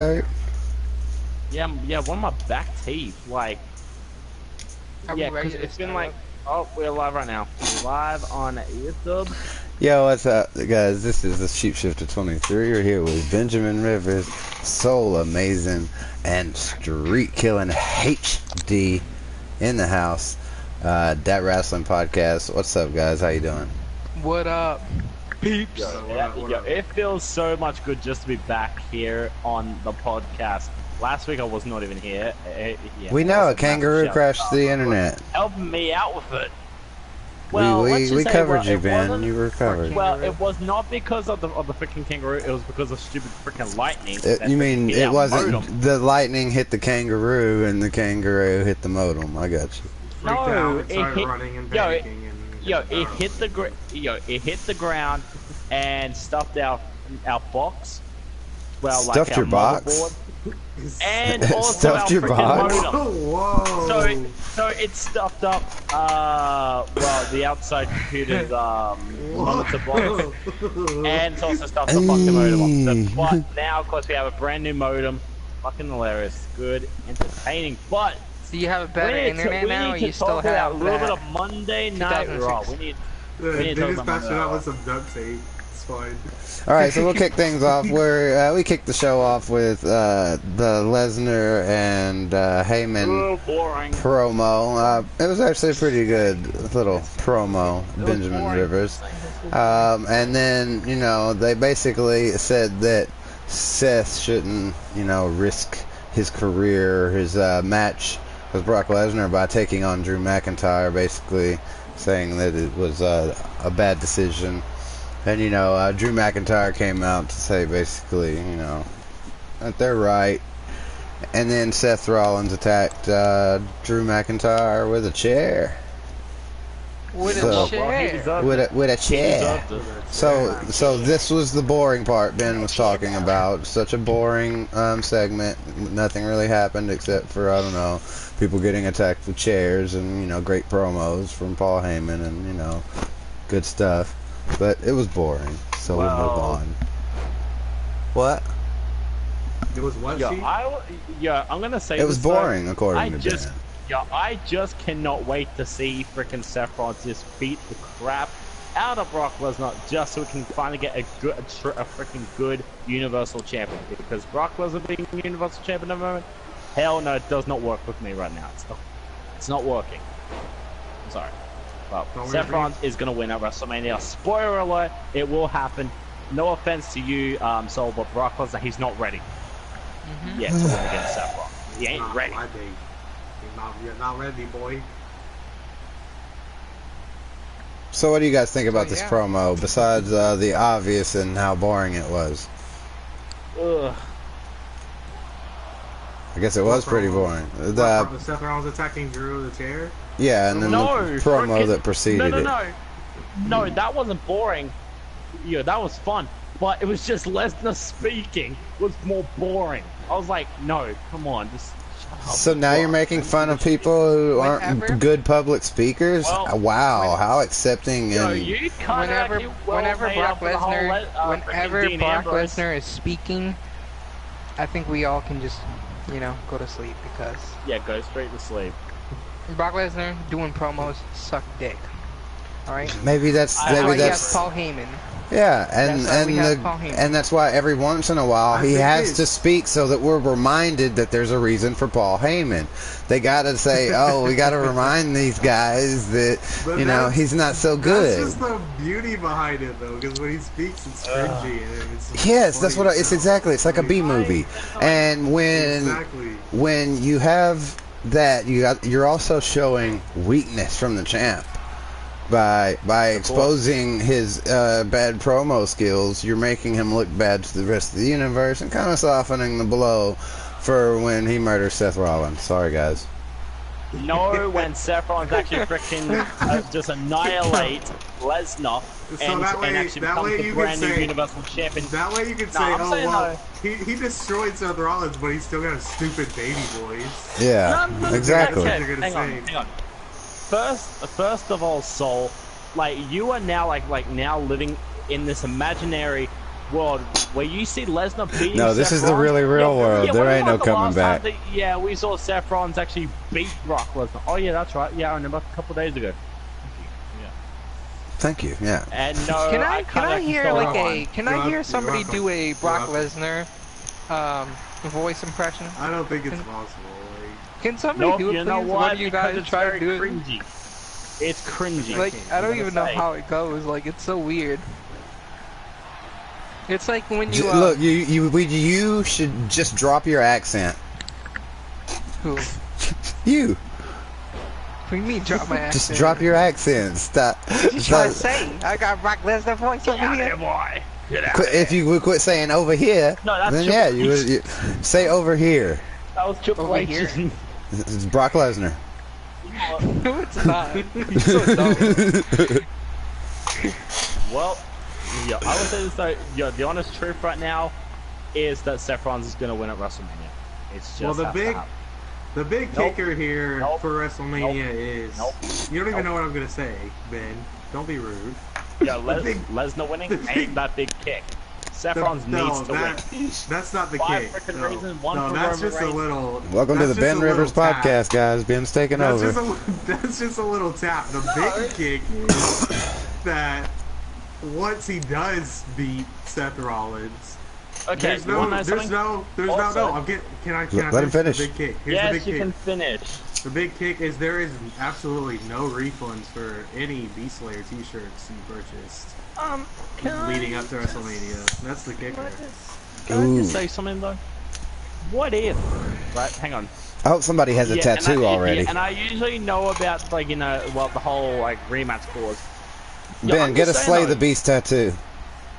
Right. Yeah, one of my back teeth, like, yeah, because it's been like, oh, we're live right now. We're live on YouTube. Yo, what's up, guys? This is the Sheepshifter 23. We're here with Benjamin Rivers, Soulamazin, and Streetkilln HD in the house. Dat Wrasslin podcast. What's up, guys? How you doing? What up, peeps? Yo, it feels so much good just to be back here on the podcast. Last week I was not even here. We know a kangaroo crashed the internet. Helping me out with it. Well, we covered you, Ben. You were covered. Well, it was not because of the freaking kangaroo. It was because of stupid freaking lightning. You mean it wasn't the lightning hit the kangaroo and the kangaroo hit the modem? I got you. No, it hit. It hit the ground and stuffed our box. Well, stuffed like your our box. And also stuffed your box. Whoa. So it stuffed up. Well, the outside computer's monitor box, and it's also stuffed the fucking modem. So, but now, of course, we have a brand new modem. Fucking hilarious, good, entertaining, but. Do you have a better internet now, or you still have a little bit of Monday Night Raw? We need They to just patched it out with some duct tape. It's fine. Alright, so we'll kick things off. We kicked the show off with the Lesnar and Heyman promo. It was actually a pretty good little promo, Benjamin Rivers. And then, you know, they basically said that Seth shouldn't, you know, risk his career, his match with Brock Lesnar by taking on Drew McIntyre, basically saying that it was a bad decision. And, you know, Drew McIntyre came out to say basically, you know, that they're right. And then Seth Rollins attacked Drew McIntyre with a chair. With a chair. So this was the boring part Ben was talking about. Such a boring segment. Nothing really happened except for, I don't know, people getting attacked with chairs and, you know, great promos from Paul Heyman and, you know, good stuff. But it was boring. So we'll move on. What? It was what? I'm gonna say it was boring, according to Ben. Yeah, I just cannot wait to see freaking Seth Rollins just beat the crap out of Brock Lesnar just so we can finally get a freaking good Universal Champion. Because Brock Lesnar being Universal Champion at the moment, hell no, it does not work with me right now. It's not working. I'm sorry. Well, Seth Rollins is going to win at WrestleMania. Spoiler alert, it will happen. No offense to you, Soul, but Brock Lesnar, he's not ready. Yeah, to win against Seth Rollins. He ain't ready. You're not ready, boy. So what do you guys think about this promo, besides the obvious and how boring it was? Ugh. I guess it was pretty boring. The Seth Rollins attacking Drew with a chair? Yeah, and then the promo that preceded it. No, that wasn't boring. Yeah, that was fun. But it was just Lesnar speaking was more boring. I was like, no, come on, just shut up. So now you're making fun of people who aren't good public speakers? Well, wow, how accepting and... Whenever Brock Lesnar is speaking, I think we all can just, you know, go to sleep because... Yeah, go straight to sleep. Brock Lesnar doing promos suck dick. Alright? Maybe that's Paul Heyman. Yeah, and that's why every once in a while he has to speak so that we're reminded that there's a reason for Paul Heyman. They gotta say, oh, we gotta remind these guys that, you know, he's not so good. That's just the beauty behind it, though, because when he speaks, it's cringy. Yes, that's what it's exactly. It's like a B movie, and when you have that, you're also showing weakness from the champ. By exposing his bad promo skills, you're making him look bad to the rest of the universe and kind of softening the blow for when he murders Seth Rollins. Sorry, guys. No, when Seth Rollins actually freaking just annihilate Lesnar and actually becomes the brand new Universal Champion. That way you can say, he destroyed Seth Rollins, but he's still got a stupid baby voice. Yeah, exactly. Hang on. First of all, Soul, like you are now like now living in this imaginary world where you see Lesnar beating No, this Seth is the Rollins. really real world. There when ain't was no the coming last back. time that, we saw Seth Rollins actually beat Brock Lesnar. Oh yeah, that's right. Yeah, I remember a couple days ago. Thank you. Yeah. And no, Can I hear like somebody welcome. do a Brock You're Lesnar voice impression? I don't think it's possible. Can somebody do it, you please? know One what? of you Because guys it's try to very do it. cringy. It's cringy. Like, I don't even know say. how it goes. Like, it's so weird. It's like when you Look, you should just drop your accent. Who? You. What do you mean drop my accent? Just drop your accent. Stop. What you trying to say? I got Brock Lesnar voice over here. Boy. Get out. If you would quit saying over here, No, that's then Triple yeah, H. you say over here. That was Triple Over H. here? It's Brock Lesnar. No, it's not. You're so dumb. Well, yeah, I would say this though. Yeah, the honest truth right now is that Seth Rollins is going to win at WrestleMania. It's just Well, the big Nope. kicker here Nope. for WrestleMania Nope. is Nope. you don't even Nope. know what I'm gonna say, Ben. Don't be rude. Yeah, big- Lesnar winning the ain't that big kick. Seth Rollins needs to win. That's not the Five kick. frickin' No, reasons, one no for that's Roman just a Reigns. little. Welcome to the that's just Ben a little Rivers tap. podcast, guys. Ben's taking That's over. that's just a little tap. The big kick is that once he does beat Seth Rollins, Okay, there's you wanna know no, something? no. Also- I'm getting. Can I Let him finish. The big kick. Here's Yes, the big you kick. can finish. The big kick is there is absolutely no refunds for any Beast Slayer t-shirts you purchased leading up to WrestleMania. That's the kicker. Can I Ooh. just say something though? What if? Right, hang on. I hope somebody has a and tattoo already. and I usually know about like the whole like rematch clause. Ben, I'm get a just Slay saying, the though, Beast tattoo.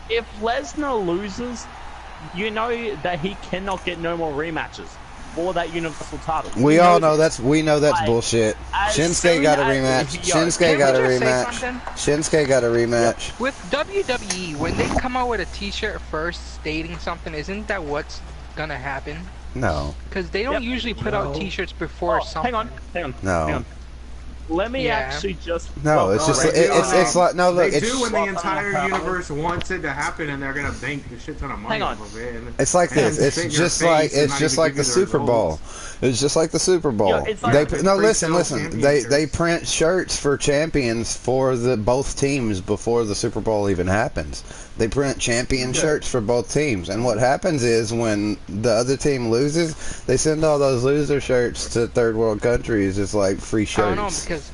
If Lesnar loses, you know that he cannot get no more rematches for that Universal title. We He all knows know it. that's Like, bullshit. as Shinsuke soon got a as- rematch. yo, Shinsuke can got a we just say rematch. something? Shinsuke got a rematch. With WWE, when they come out with a T-shirt first stating something, isn't that what's gonna happen? No, Because they don't Yep. usually put out T-shirts before Oh, something. hang on. No. Hang on. Let me Yeah. actually just. no, it's just they do it's like no look, They it's do when the Well, entire uh, universe wants it to happen, and they're gonna bank a shit ton of money Hang on. off of it. And, it's like this. and It's spit in your just face like and it's not just even like give the you Super Bowl. results. It's just like the Super Bowl. Yeah, it's like- No, Free listen. sale They championships. print shirts for champions for the both teams before the Super Bowl even happens. They print champion shirts for both teams, and what happens is when the other team loses, they send all those loser shirts to third world countries as like free I don't know shirts. because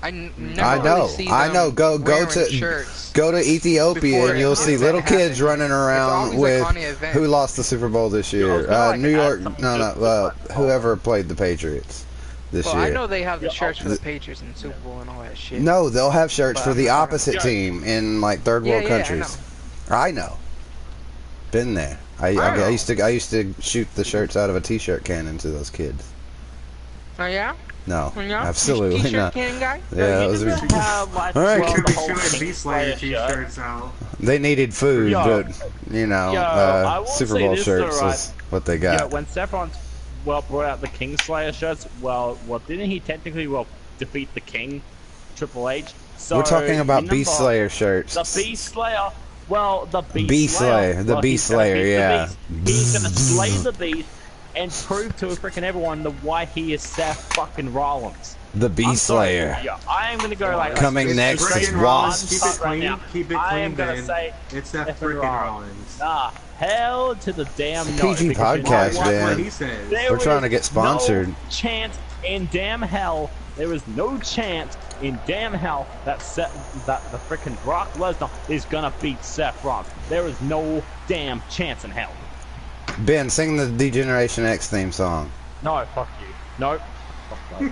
I never I know, really see I them know. Go wearing to shirts. go to Ethiopia before and you'll it- see if little that kids happens. running around always, like, with on the event. who lost the Super Bowl this Yeah, I was year. gonna, like, New add York, something no, just no, to- whoever played the Patriots this Well, year. I know they have the Yeah, shirts for the Patriots and Super Bowl and all that shit. No, they'll have shirts But for I'm the not talking opposite about- team in like third world Yeah, I countries. I know. Been there. I know. used to shoot the shirts out of a t-shirt cannon to those kids. Oh yeah? No, Oh, yeah? absolutely T-shirt not. cannon guy? Yeah, that you was didn't have like All right. 12 Could be whole showing King Beast Slayer shirt. t-shirts out. They needed food, Yo. but you know, Yo, I will Super say Bowl this, shirts though, was what they Yeah, got. when Seth Rollins brought out the Kingslayer shirts, well, didn't he technically defeat the King, Triple H? So We're talking about remember, Beast Slayer shirts. The Beast Slayer. Well, the Beast, Beast Slayer, the well, Beast he's gonna Slayer, beat the yeah. Beast. He's gonna slay the Beast and prove to freaking everyone why he is Seth fucking Rollins. The I'm Beast sorry, Slayer. yeah, I am gonna go like Coming It's next frickin' is Rollins. Wasp. Keep it Right clean. now. Keep it I clean, am gonna Ben. say It's that Stephen frickin' Rollins. Rollins. Nah, hell to the damn It's a no. PG because you know podcast, what? man. What he says. There We're trying to is get sponsored. No chance in damn hell. There is no chance in damn hell that the freaking Brock Lesnar is gonna beat Seth Rollins. There is no damn chance in hell. Ben, sing the D-Generation X theme song. No, fuck you. Nope. Fuck no.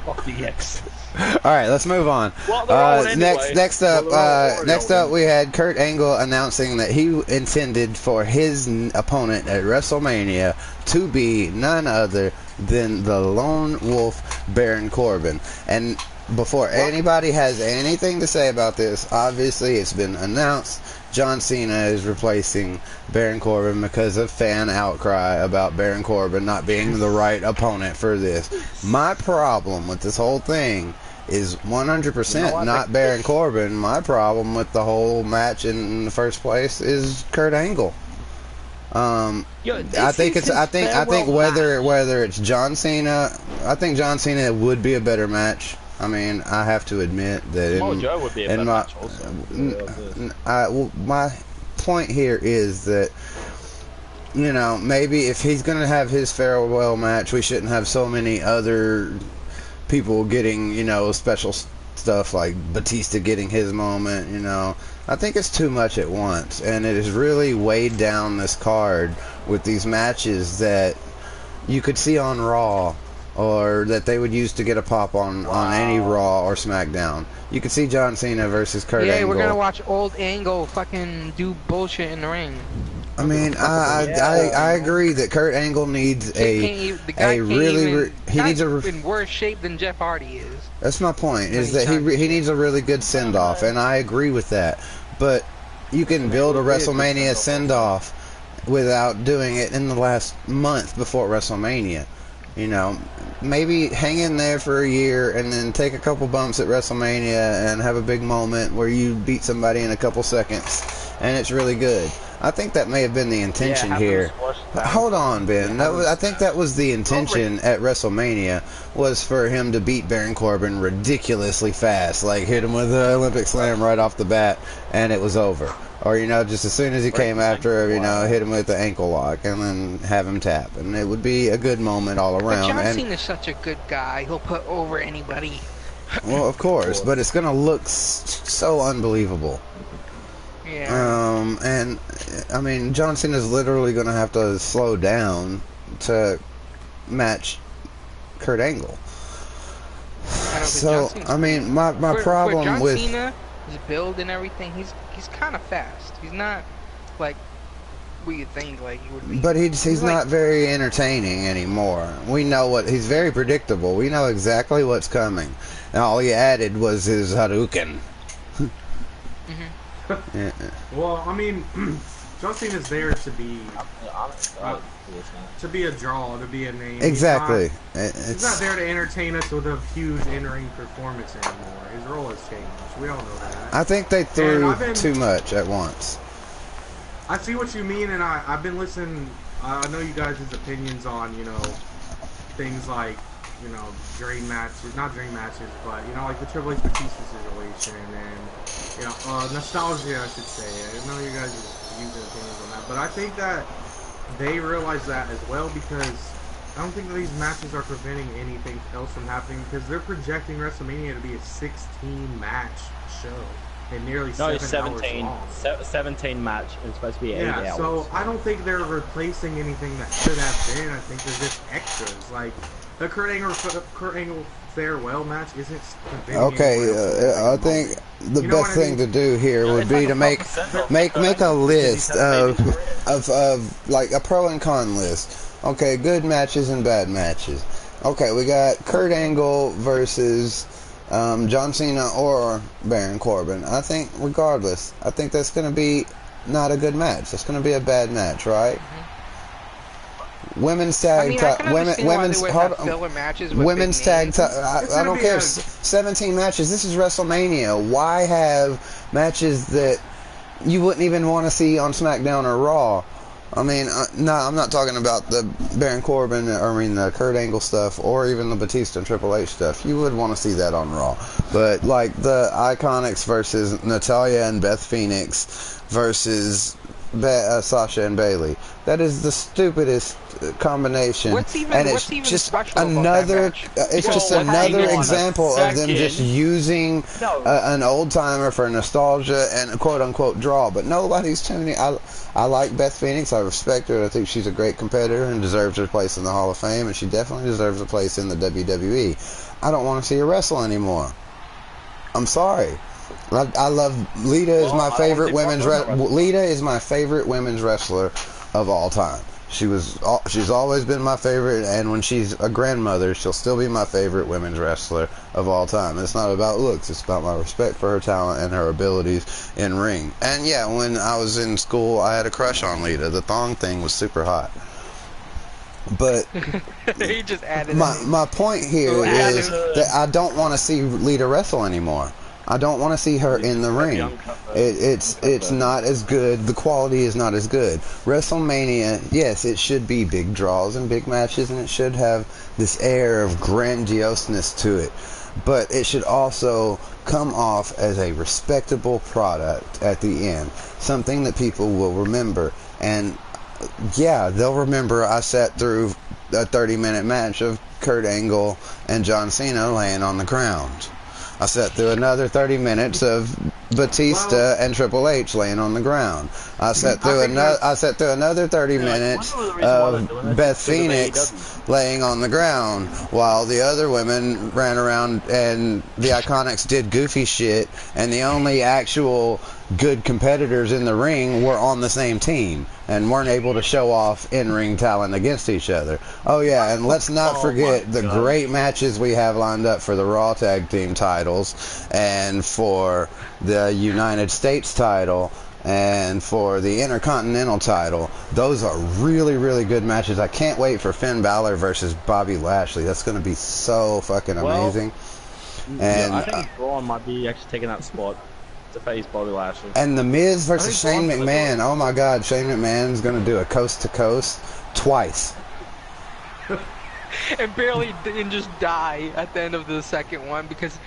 Fuck the X. All right, let's move on. Well, they're all anyway. Next Well, they're all up, anyway. we had Kurt Angle announcing that he intended for his opponent at WrestleMania to be none other than the Lone Wolf Baron Corbin. And before anybody has anything to say about this, obviously it's been announced. John Cena is replacing Baron Corbin because of fan outcry about Baron Corbin not being the right opponent for this. My problem with this whole thing is 100% not Baron Corbin. My problem with the whole match in the first place is Kurt Angle. I think whether it's John Cena, I think John Cena would be a better match. I mean, I have to admit that Joe would be a better match also. My point here is that, you know, maybe if he's going to have his farewell match, we shouldn't have so many other people getting, you know, special stuff like Batista getting his moment, you know. I think it's too much at once, and it has really weighed down this card with these matches that you could see on Raw, or that they would use to get a pop on any Raw or SmackDown. You could see John Cena versus Kurt Angle. Yeah, we're gonna watch old Angle fucking do bullshit in the ring. I mean, I agree that Kurt Angle needs in worse shape than Jeff Hardy is. That's my point. Is that he needs a really good send off, and I agree with that. But you can build a WrestleMania send off without doing it in the last month before WrestleMania. You know, maybe hang in there for a year and then take a couple bumps at WrestleMania and have a big moment where you beat somebody in a couple seconds, and it's really good. I think that may have been the intention here. Hold on, Ben. I think that was the intention at WrestleMania, was for him to beat Baron Corbin ridiculously fast. Like, hit him with the Olympic Slam right off the bat, and it was over. Or, you know, just as soon as he came after him, you know, hit him with the ankle lock and then have him tap. And it would be a good moment all around. But John Cena's such a good guy. He'll put over anybody. Well, of course. But it's going to look so unbelievable. Yeah. And I mean, John Cena's literally going to have to slow down to match Kurt Angle. So, I mean, my problem with John Cena, his build and everything, he's kind of fast. He's not like what you think like he would be. But he's not very entertaining anymore. We know he's very predictable. We know exactly what's coming. And all he added was his Hadouken. Yeah. Well, I mean, John Cena's there to be a draw, to be a name. Exactly. He's not there to entertain us with a huge in-ring performance anymore. His role has changed. We all know that. I think they threw too much at once. I see what you mean, and I've been listening. I know you guys' opinions on, you know, things like, you know, not dream matches, but, you know, like the Triple H Batista situation, and, you know, nostalgia, I should say. I know you guys are using opinions on that, but I think that they realize that as well, because I don't think that these matches are preventing anything else from happening, because they're projecting WrestleMania to be a 16-match show and nearly 7 hours long. 17 match, and it's supposed to be 8 hours. Yeah, so I don't think they're replacing anything that should have been. I think they're just extras. Like, the Kurt Angle farewell match isn't preventing I think the best thing to do here would be to make a list of like a pro and con list. Okay, good matches and bad matches. Okay, we got Kurt Angle versus John Cena or Baron Corbin. I think regardless, I think that's going to be not a good match. That's going to be a bad match, right? Women's tag, women's tag. I don't care. 17 matches. This is WrestleMania. Why have matches that you wouldn't even want to see on SmackDown or Raw? I mean, no, I'm not talking about the Baron Corbin, the Kurt Angle stuff, or even the Batista and Triple H stuff. You would want to see that on Raw. But, like, the Iconics versus Natalya and Beth Phoenix versus Sasha and Bailey. That is the stupidest combination. It's just another example of them just using an old timer for nostalgia and quote unquote draw. But nobody's tuning. I like Beth Phoenix. I respect her. I think she's a great competitor and deserves her place in the Hall of Fame, and she definitely deserves a place in the WWE. I don't want to see her wrestle anymore. I'm sorry. I love Lita. Is my favorite women's Lita is my favorite women's wrestler of all time. She's always been my favorite, and when she's a grandmother, she'll still be my favorite women's wrestler of all time. It's not about looks; it's about my respect for her talent and her abilities in ring. And yeah, when I was in school, I had a crush on Lita. The thong thing was super hot. But he just added my point here is that I don't want to see Lita wrestle anymore. I don't want to see her in the ring. It's not as good. The quality is not as good. WrestleMania, yes, it should be big draws and big matches, and it should have this air of grandioseness to it. But it should also come off as a respectable product at the end. Something that people will remember. And yeah, they'll remember I sat through a 30-minute match of Kurt Angle and John Cena laying on the ground. I sat through another 30 minutes of Batista and Triple H laying on the ground. I sat through another 30 minutes of Beth Phoenix laying on the ground while the other women ran around and the Iconics did goofy shit, and the only actual good competitors in the ring were on the same team and weren't able to show off in-ring talent against each other. Oh yeah, and let's not forget the great matches we have lined up for the Raw Tag Team titles and for the United States title and for the Intercontinental title. Those are really, really good matches. I can't wait for Finn Balor versus Bobby Lashley. That's going to be so fucking amazing. And I think Braun might be actually taking that spot to face Bobby Lashley. And The Miz versus Shane McMahon. Oh my God, Shane McMahon's going to do a coast-to-coast twice. And barely didn't just die at the end of the second one because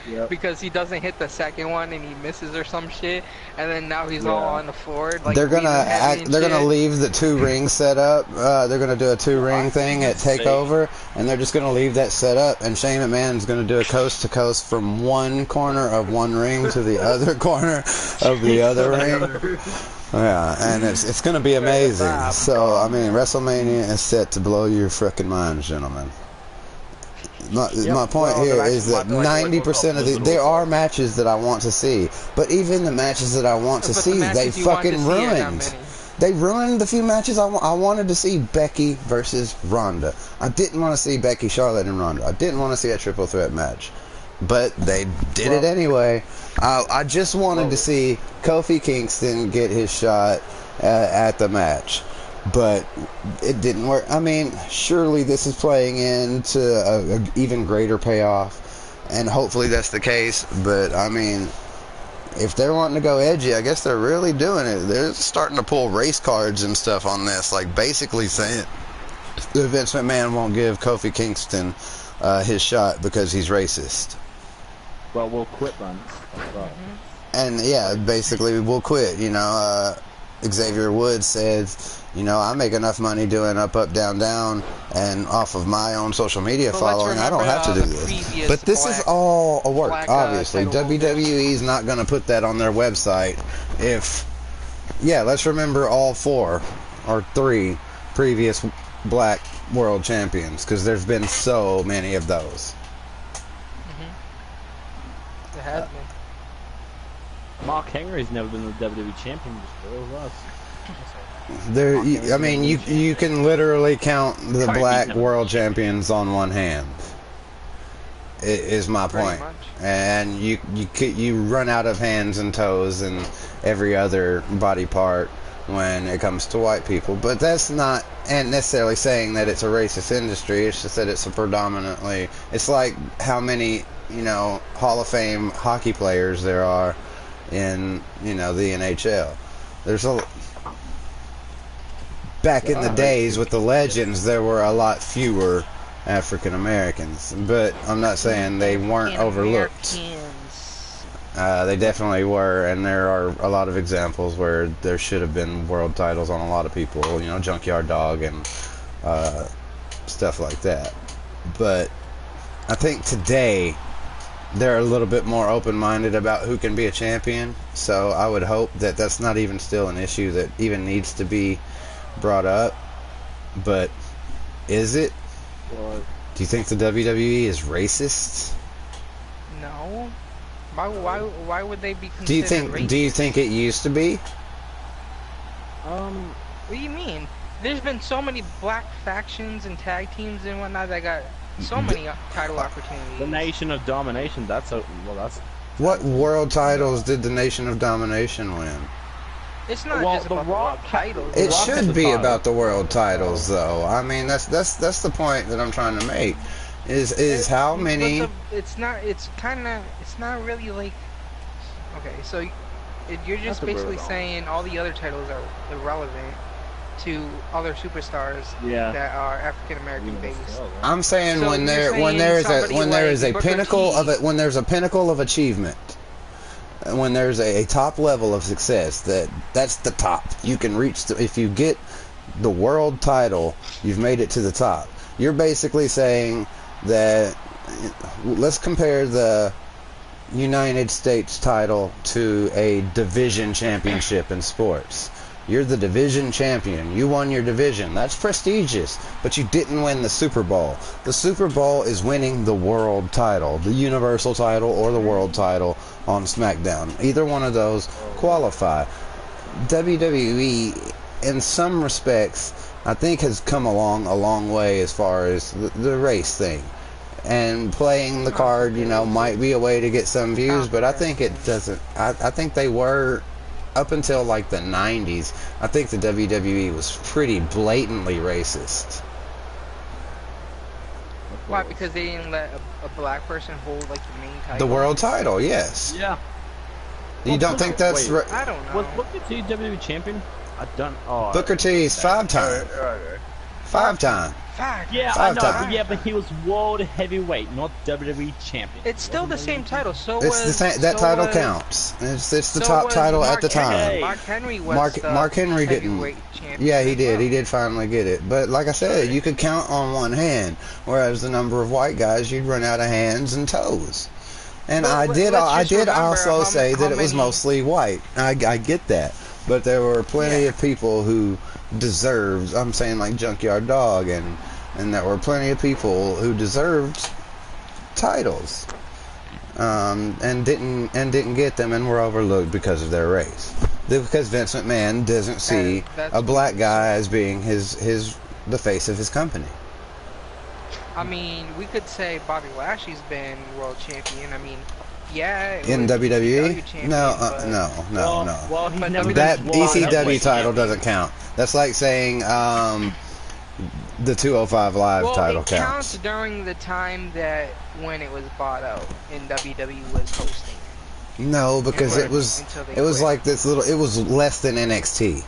he doesn't hit the second one and he misses or some shit, and then now he's all on the floor. Like, they're gonna leave the 2 ring set up. They're gonna do a 2-ring thing at Takeover, and they're just gonna leave that set up. And Shane McMahon's gonna do a coast to coast from one corner of one ring to the other corner of the other ring. Yeah, and it's going to be amazing. So, I mean, WrestleMania is set to blow your frickin' minds, gentlemen. My point here is that 90% of there are matches that I want to see, but even the matches that I want to see, they fucking ruined. They ruined the few matches I wanted to see. Becky versus Ronda. I didn't want to see Becky, Charlotte, and Ronda. I didn't want to see a triple threat match. But they did it anyway. I just wanted to see Kofi Kingston get his shot at the match. But it didn't work. I mean, surely this is playing into an even greater payoff. And hopefully that's the case. But, I mean, if they're wanting to go edgy, I guess they're really doing it. They're starting to pull race cards and stuff on this. Like, basically saying that Vince McMahon won't give Kofi Kingston his shot because he's racist. Well, we'll quit then. And yeah, basically we'll quit. You know, Xavier Woods said, you know, I make enough money doing up, down, down, and off of my own social media following, I don't have to do this. But this is all a work, obviously. WWE's not going to put that on their website if... Yeah, let's remember all 4 or 3 previous black world champions, because there's been so many of those. It has been. Mark Henry's never been the WWE champion, just was us. There, I mean, you can literally count the black world champions on one hand. Is my point. And you run out of hands and toes and every other body part when it comes to white people. But that's not necessarily saying that it's a racist industry. It's just that it's a predominantly... It's like how many, you know, Hall of Fame hockey players there are in, you know, the NHL. There's a... Back in the days with the legends, there were a lot fewer African Americans. But I'm not saying they weren't overlooked. They definitely were, and there are a lot of examples where there should have been world titles on a lot of people, you know, Junkyard Dog and stuff like that. But I think today they're a little bit more open-minded about who can be a champion, so I would hope that that's not even still an issue that even needs to be brought up. But is it? Do you think the WWE is racist? No. Why would they be considered racist? Do you think it used to be? What do you mean? There's been so many black factions and tag teams and whatnot that got so many title opportunities. The Nation of Domination, that's... What world titles did the Nation of Domination win? It's not Well, just the about the Raw world titles. It Rock should has the be title. about the world titles, though. I mean, that's the point that I'm trying to make. Is how many? But it's not. It's kind of. It's not really like. Okay, so you're just That's a basically weird saying all the other titles are irrelevant to other superstars Yeah. that are African American based. I'm saying So when you're there saying is a Booker pinnacle T. of it, when there's a pinnacle of achievement, when there's a top level of success, that's the top. You can reach if you get the world title, you've made it to the top. You're basically saying that let's compare the United States title to a division championship in sports. You're the division champion. You won your division. That's prestigious, but you didn't win the Super Bowl. The Super Bowl is winning the world title, the Universal title or the world title on SmackDown. Either one of those qualify. WWE, in some respects, I think has come along a long way as far as the race thing. And playing the card, might be a way to get some views, but I think it doesn't. I think they were, up until like the 90s, I think the WWE was pretty blatantly racist. Why? Because they didn't let a black person hold like the main title. The world title, yes. Yeah. You don't think that's wait. I don't know. Was Booker T WWE champion? I don't. Oh. Booker T's 5-time. 5-time. Fact. Yeah, I Five know. times. Yeah, but he was world heavyweight, not WWE champion. It's still the same title. So It's the same. That title counts. It's the top title at the time. Mark Henry was Mark Henry didn't. heavyweight champion. Yeah, he did. He did finally get it. But like I said, you could count on one hand, whereas the number of white guys, you'd run out of hands and toes. And But I did remember also say how that it was many- mostly white. I get that. But there were plenty of people who deserved, I'm saying like Junkyard Dog, and there were plenty of people who deserved titles, and didn't get them, and were overlooked because of their race. Because Vince McMahon doesn't see a black guy as being the face of his company. I mean, we could say Bobby Lashley's been world champion. I mean, yeah. In WWE? champion, No. Well, he's But never That been world ECW heavyweight title champion. doesn't count. That's like saying the 205 Live title it counts. counts during the time that when it was bought out and WWE was hosting. No, because it was like this little. It was less than NXT.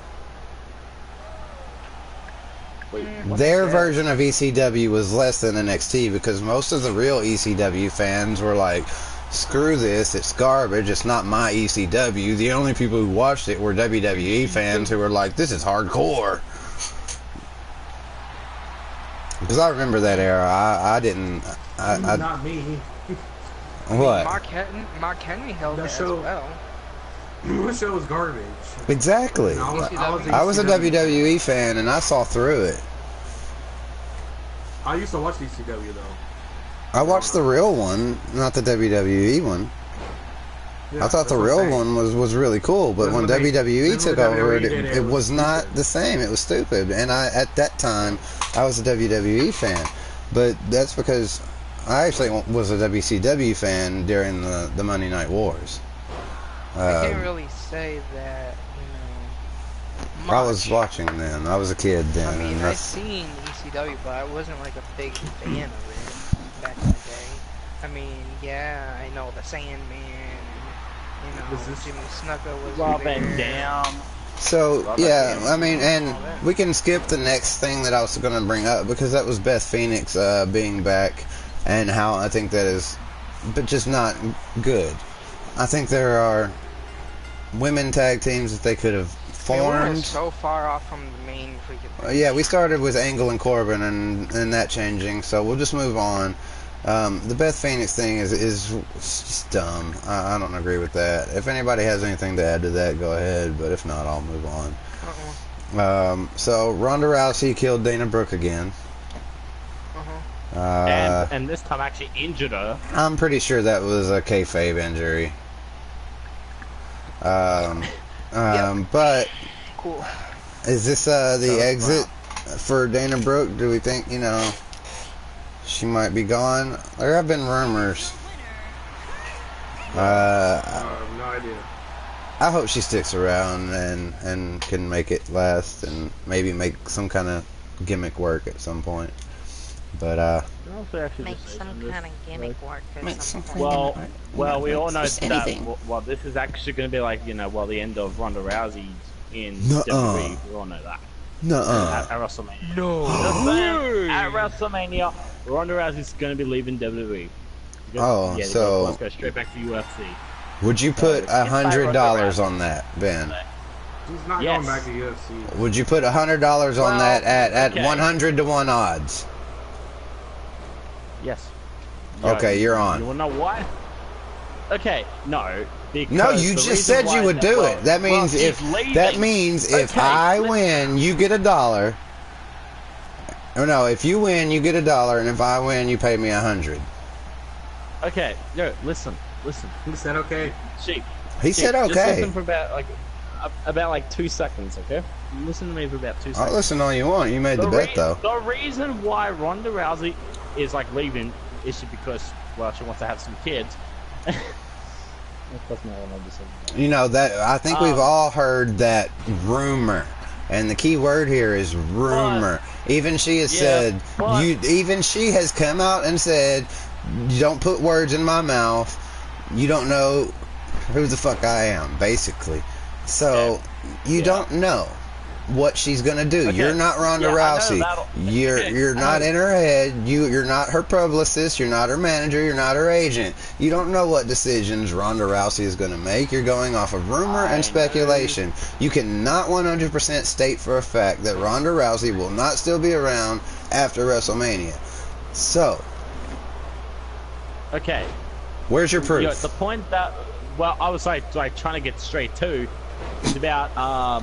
Their version of ECW was less than NXT because most of the real ECW fans were like, screw this, it's garbage, it's not my ECW. The only people who watched it were WWE fans who were like, this is hardcore. Because I remember that era. I didn't. Not me. What? Mark Henry held That that show- as well. The show was garbage. Exactly. I was a WWE fan and I saw through it. I used to watch ECW though. I watched the real one, not the WWE one. Yeah, I thought the that's what I'm real saying. one was really cool, but Then when when they- WWE then took when over it, WWE did it, it it was was not stupid. the same. It was stupid, and at that time I was a WWE fan, but that's because I actually was a WCW fan during the Monday Night Wars. I can't really say that, I was watching then. I was a kid then. I mean, and I that's, seen ECW, but I wasn't like a big fan of it back in the day. I mean, yeah, I know the Sandman, and, Jimmy Snuka was Rob there. Van Dam. so yeah, I mean, and we can skip the next thing that I was going to bring up because that was Beth Phoenix being back and how I think that is, but just not good. I think there are women tag teams that they could have We were formed. so far off from the main freaking thing. Yeah, we started with Angle and Corbin and that changing, so we'll just move on. The Beth Phoenix thing is just dumb. I don't agree with that. If anybody has anything to add to that, go ahead, but if not, I'll move on. So Ronda Rousey killed Dana Brooke again. And this time actually injured her. I'm pretty sure that was a kayfabe injury. But Cool. is this the exit for Dana Brooke? Do we think, she might be gone? There have been rumors. I have no idea. I hope she sticks around and can make it last and maybe make some kind of gimmick work at some point. But make some kind of gimmick work at some point. Well, we all know that. Well, this is actually going to be like, the end of Ronda Rousey in WWE. We all know that. At WrestleMania. No. At WrestleMania, Ronda Rousey's going to be leaving WWE. So let's go straight back to UFC. Would you put $100 on that, Ben? He's not going back to UFC. Would you put $100 on that at 100 to 1 odds? Yes. Okay, you're on. You wanna know why? Okay, no. No, you just said you would do it. That means if I win, you get $1. Or no, if you win, you get $1, and if I win, you pay me 100. Okay, no, listen. He said okay. He said okay. Just listen for about 2 seconds, okay? Listen to me for about 2 seconds. I'll listen all you want. You made the bet, though. The reason why Ronda Rousey is leaving is because she wants to have some kids. I think we've all heard that rumor, and the key word here is rumor. Even she has said, even she has come out and said, you don't put words in my mouth. You don't know who the fuck I am, basically. So you don't know what she's gonna do. You're not Ronda Rousey. You're not in her head. You're not her publicist. You're not her manager. You're not her agent. You don't know what decisions Ronda Rousey is gonna make. You're going off of rumor and speculation. You cannot 100% state for a fact that Ronda Rousey will not still be around after WrestleMania. So, okay, where's your proof? The point that I was like trying to get straight to. It's about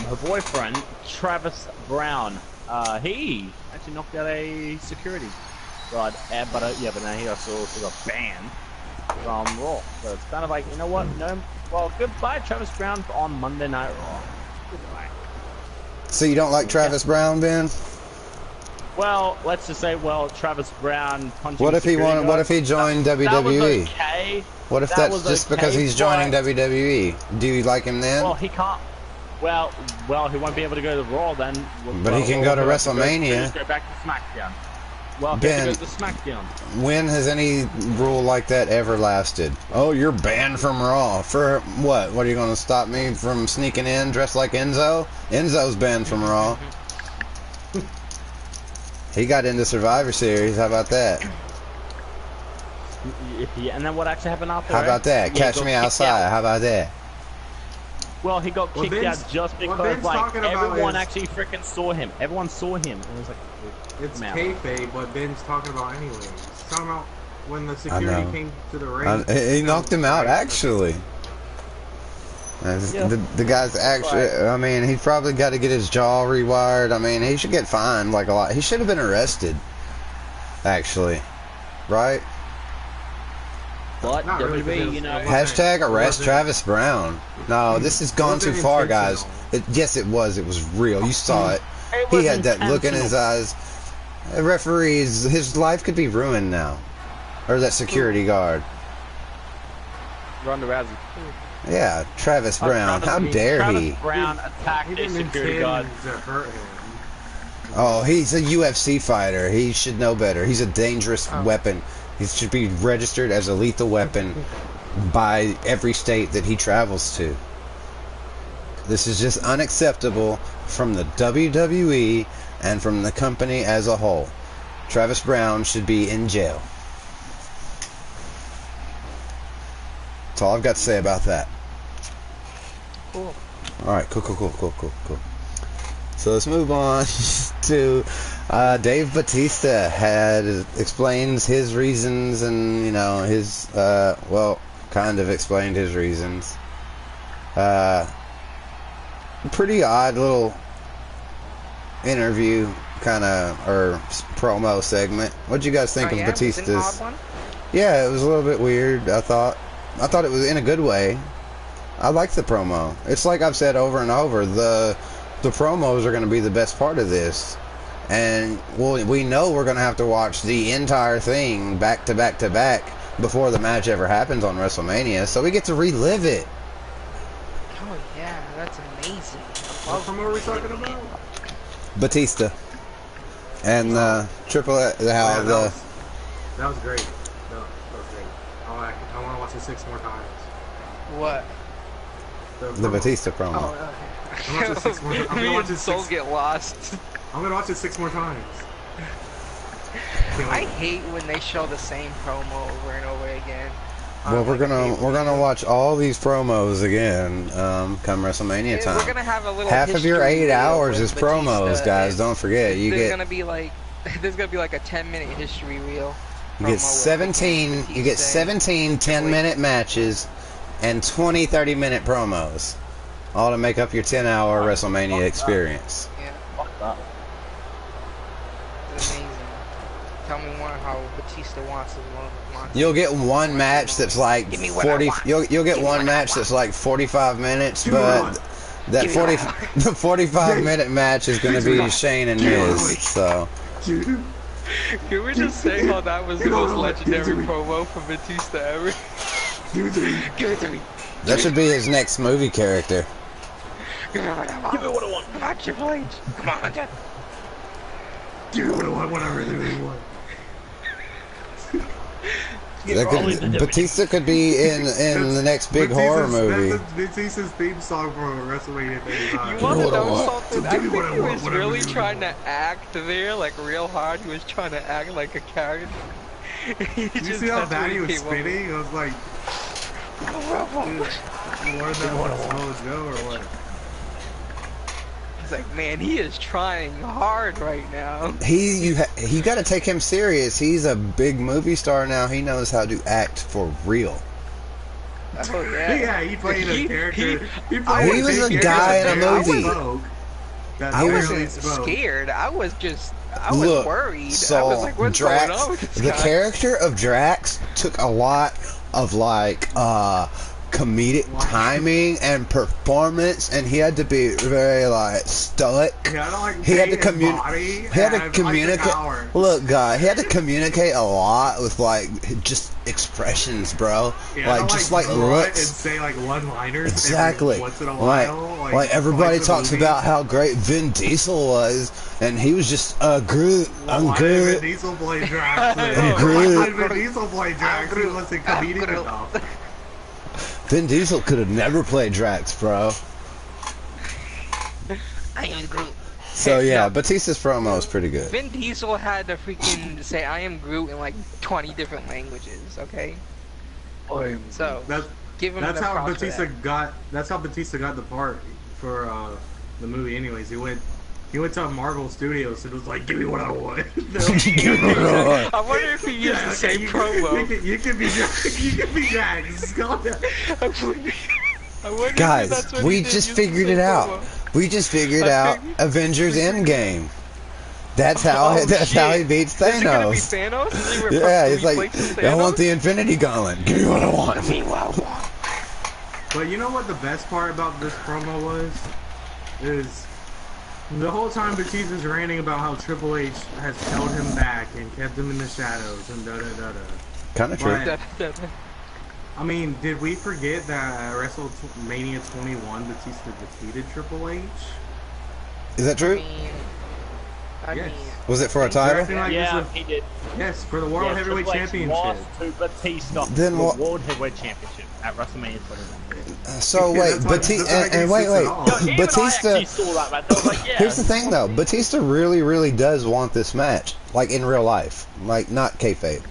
her boyfriend, Travis Brown. He actually knocked out a security guard, but now he also got banned from Raw. So it's kind of like, you know what? No, goodbye, Travis Brown, on Monday Night Raw. Goodbye. So you don't like Travis Brown, Ben? Well, let's just say, Travis Brown punching. What if he wanted? What if he joined WWE? That was okay. What if that's just because he's joining WWE? Do you like him then? Well, he can't. Well, he won't be able to go to Raw then. But he can go to WrestleMania. Go back to SmackDown. Well, Ben, he can go to SmackDown. When has any rule like that ever lasted? Oh, you're banned from Raw. For what? What, are you going to stop me from sneaking in dressed like Enzo? Enzo's banned from Raw. He got into Survivor Series. How about that? Yeah, and then what actually happened after? How about that? Catch me outside. How about that? Well, he got kicked out just because everyone actually freaking saw him. Everyone saw him. And it was like, it's kayfabe, what Ben's talking about anyway. He's talking about when the security came to the ring. He knocked him out, actually. The guy's actually, I mean, he's probably got to get his jaw rewired. I mean, he should get fined like a lot. He should have been arrested, actually. Right? But WWE, Hashtag arrest Travis Brown. No, this has gone too far, guys. Yes, it was. It was real. You saw it. He had that look in his eyes. The referees, his life could be ruined now. Or that security guard. Ronda Rousey. Yeah, Travis Brown. How dare he? Travis Brown attacked a security guard. Oh, he's a UFC fighter. He should know better. He's a dangerous weapon. He should be registered as a lethal weapon by every state that he travels to. This is just unacceptable from the WWE and from the company as a whole. Travis Brown should be in jail. That's all I've got to say about that. Cool. Alright, cool. So let's move on to Dave Batista explains his reasons, and his kind of explained his reasons. Pretty odd little interview or promo segment. What'd you guys think of Batista's? Was it an odd one? Yeah, it was a little bit weird. I thought it was in a good way. I liked the promo. It's like I've said over and over, the promos are going to be the best part of this. And we know we're going to have to watch the entire thing back to back to back before the match ever happens on WrestleMania, so we get to relive it. Oh, Yeah, that's amazing. What promo are we talking about? Batista. And Triple H, that was great. That was great. I want to watch it 6 more times. What? The Batista promo. Oh, I'm gonna watch it 6 more times. I'm gonna watch it Souls get lost. I'm gonna watch it 6 more times. I hate when they show the same promo over and over again. Well, we're gonna watch all these promos again come WrestleMania time. We're gonna have a little half of your 8 hours is Batista promos, guys. Don't forget. There's gonna be like a 10-minute history reel. You get 17. You get 17 10-minute matches and 20 30-minute promos, all to make up your 10-hour WrestleMania experience. Yeah. Fuck that. It's amazing. Tell me more how Batista wants his moment. You'll get one match that's like 40. You'll get one match that's like 45 minutes, but that 45-minute match is going to be Shane and Miz. So. Can we just say how that was the most legendary promo from Batista ever? Give it to me. That should be his next movie character. Give me what I want. Give me what I want. Come on, Triple H. Come on, Dad. Give me what I want, what I really want. Batista could be in the next big horror movie. That's Batista's theme song for WrestleMania 39. You want to know something? I think he was really trying to act there, like real hard. He was trying to act like a character. You see how bad he was spinning? I was like, dude, you learned that on Joe or what? It's like, man, he is trying hard right now. You got to take him serious. He's a big movie star now. He knows how to act for real. Oh yeah. Yeah, he played a character. He was a guy in a movie. I wasn't scared. I was worried. So I was like, what's Drax, going on with this the guy? character of Drax took a lot of like comedic timing and performance, and he had to be very like stoic. He had to communicate. He had to communicate. Look, guy, he had to communicate a lot with like just expressions, bro. Yeah, like just like looks and say like one-liners. Exactly. Once in a while, like everybody talks about how great Vin Diesel was, and he was just Groot. I'm Groot. Vin Diesel played Drax. I'm Groot. Vin Diesel played Drax. He wasn't comedic enough. Vin Diesel could have never played Drax, bro. I am Groot. So yeah, Batista's promo is pretty good. Vin Diesel had to freaking say "I am Groot" in like 20 different languages. Okay. So give him that's the how props for Batista that. got. That's how Batista got the part for the movie. Anyways, he went to Marvel Studios and was like, "Give me what I want." I wonder if he used the same promo. You can be Drax. You can be Drax. Guys, we just figured it out. We just figured out Avengers Endgame. That's how how he beats Thanos. Is it gonna be Thanos? Is he Yeah, it's like, replacing I want Thanos? the Infinity Gauntlet. Give me what I want. Give me what I want. But you know what the best part about this promo was? Is the whole time Batista's ranting about how Triple H has held him back and kept him in the shadows and da-da-da-da. Kind of true. But, I mean, did we forget that at WrestleMania 21 Batista defeated Triple H? Is that true? I Yes. mean, Was it for a title? Yeah, he did. Yes, for the World Heavyweight Triple H Championship. lost to Batista Then the what- World Heavyweight Championship at WrestleMania 21. So wait, That's why- Batista, that's why and wait, it gets it all. Even Batista. I actually saw that match. I was like, yeah. Here's the thing, though. Batista really does want this match, like in real life, like not kayfabe.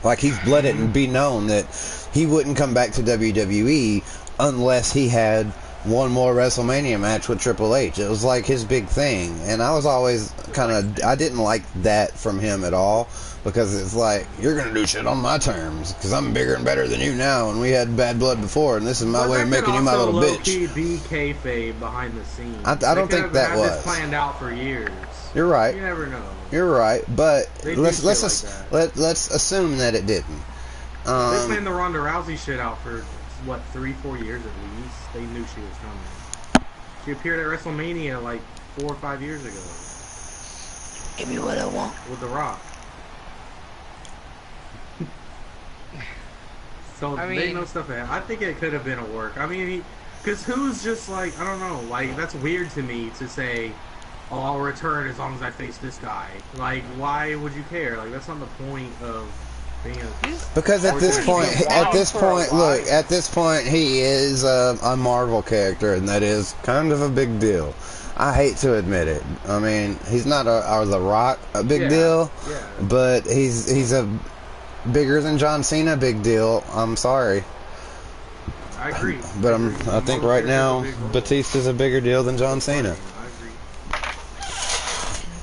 Like he's let it be known that he wouldn't come back to WWE unless he had one more WrestleMania match with Triple H. It was like his big thing, and I was always I didn't like that from him at all, because it's like, you're gonna do shit on my terms because I'm bigger and better than you now, and we had bad blood before, and this is my way of making you my little bitch. Be kayfabe behind the scenes. I don't think that was. This planned out for years. You're right. You never know. You're right, but They do let's shit like let's assume that it didn't. They planned the Ronda Rousey shit out for what, 3-4 years at least. They knew she was coming. She appeared at WrestleMania like 4 or 5 years ago. give me what I want. With The Rock. So I they mean- know stuff. I think it could have been a work. I mean, Because who's just like, I don't know, like, that's weird to me to say, oh, I'll return as long as I face this guy. Like, why would you care? Like, that's not the point of being a... Because at this point, look, at this point, he is a Marvel character, and that is kind of a big deal. I hate to admit it. I mean, he's not The Rock a big deal, but he's a bigger than John Cena big deal. I'm sorry. I agree. But I think right now, Batista's a bigger deal than John Cena. I agree.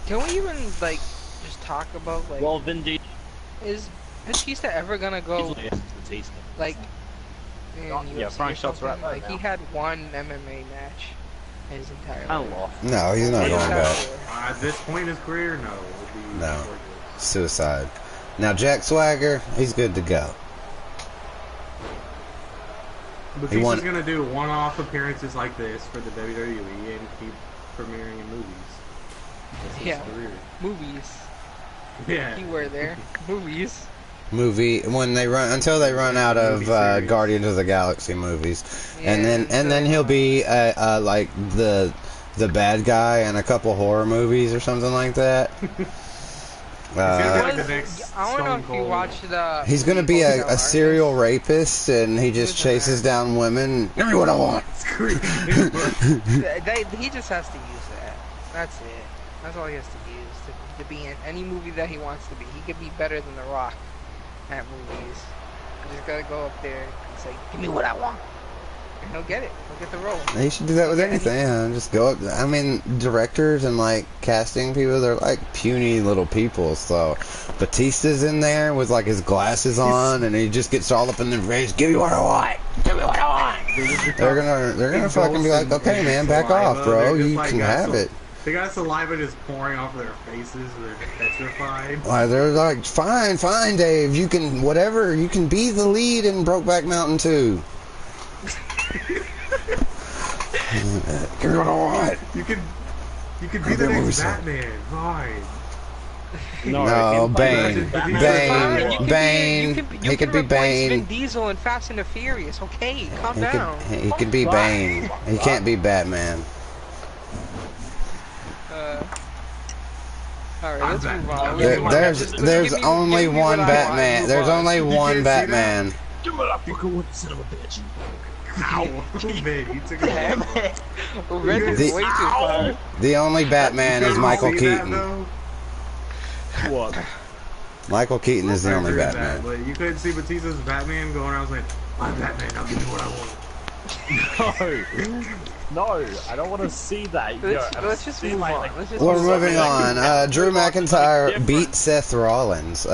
Can we even, like, just talk about, like... Well, Vin Diesel... Is Batista ever gonna go, Batista. like... Frank Shots right like, now. he had one MMA match his entire life. No, he's not going back. At this point in his career, no. It would be No. Suicide. Now, Jack Swagger, he's good to go. Batista's gonna do one-off appearances like this for the WWE and keep premiering in movies. Yeah, movies. Yeah. Keyword there. Movies. Movie when they run until they run out of Guardians of the Galaxy movies, Yeah, and then he'll be like the bad guy in a couple horror movies or something like that. I don't know if you watched the... He's gonna be a serial rapist, and he just chases down women. Give me what I want. He just has to use that. That's it. That's all he has to use to be in any movie that he wants to be. He could be better than The Rock at movies. You just gotta go up there and say, "Give me what I want," and he'll get it. He'll get the role. He should do that with anything. Yeah, just go up. I mean, directors and like casting people, they're like puny little people. So Batista's in there with like his glasses on, and he just gets all up in their face. Give me what I want. Give me what I want. They're gonna fucking be like, okay, man, back off, bro. You can have it. They got saliva just pouring off their faces. They're petrified. Why, they're like, fine, Dave. You can, whatever. You can be the lead in Brokeback Mountain 2. Give me what I want. You could be the next Batman. Fine. No, Bane. He could be Bane. Vin Diesel in Fast and the Furious. Okay, calm down. He could be Bane. He can't be Batman. Alright, let's move on. There's only one Batman. There's only one Batman. Give me that fucking what, son of a bitch. Ow. Man, you took it. The only Batman is Michael Keaton. What? Michael Keaton is the only Batman. But you couldn't see Batista's Batman going around saying, I'm Batman, I'll give you what I want. No, I don't want to see that. Let's just move on. We're moving on. Drew McIntyre beat Seth Rollins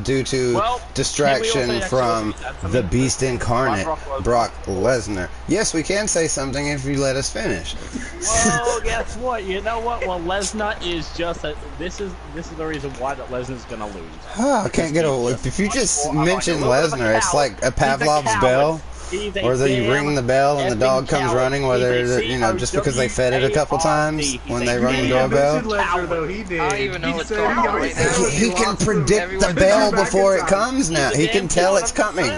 due to distraction from the Beast Incarnate, Brock Lesnar. Yes, we can say something if you let us finish. Well, guess what? You know what? Well, Lesnar is just this is the reason why that Lesnar's gonna lose. I can't get away. If you just mention Lesnar, it's like a Pavlov's bell. Or you ring the bell and the dog comes running, whether, you know, just because they fed it a couple times when they rung the doorbell. I don't even know what's going on right now. He can predict the bell before it comes now. He can tell it's coming.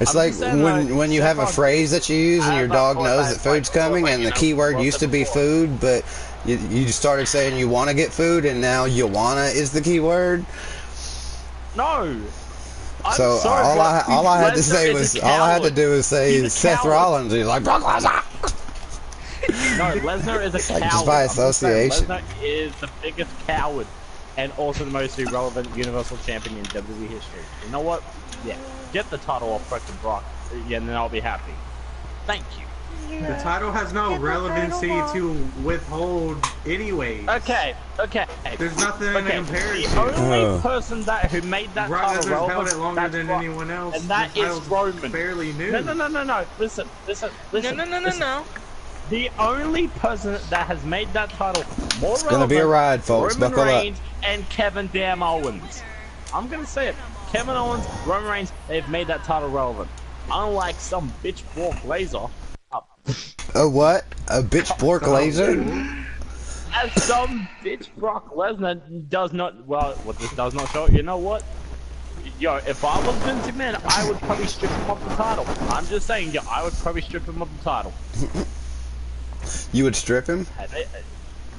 It's like when you have a phrase that you use and your dog knows that food's coming, and the keyword used to be food, but you started saying you want to get food, and now you wanna is the keyword. No. So all I had to say was Seth Rollins. He's like Brock Lesnar. No, Lesnar is a coward. Like, just by association. Lesnar is the biggest coward and also the most irrelevant Universal Champion in WWE history. You know what? Yeah, get the title off freaking Brock. Yeah, and then I'll be happy. Thank you. The title has no relevancy to withhold anyways. Okay. There's nothing to compare it to. The only person who made that title relevant, held it longer than anyone else. And that is Roman. Fairly new. No. Listen. No. The only person that has made that title more relevant. It's gonna be a ride, folks. Roman Buckle Reigns up. And Kevin Damn Owens. I'm gonna say it. Kevin Owens, Roman Reigns, they've made that title relevant. Unlike some bitch Brock Lesnar. A what? A bitch Brock Lesnar? As some bitch Brock Lesnar does not. Well, what this does not show. You know what? Yo, if I was Vince McMahon, I would probably strip him of the title. I'm just saying, yo, I would probably strip him of the title. You would strip him?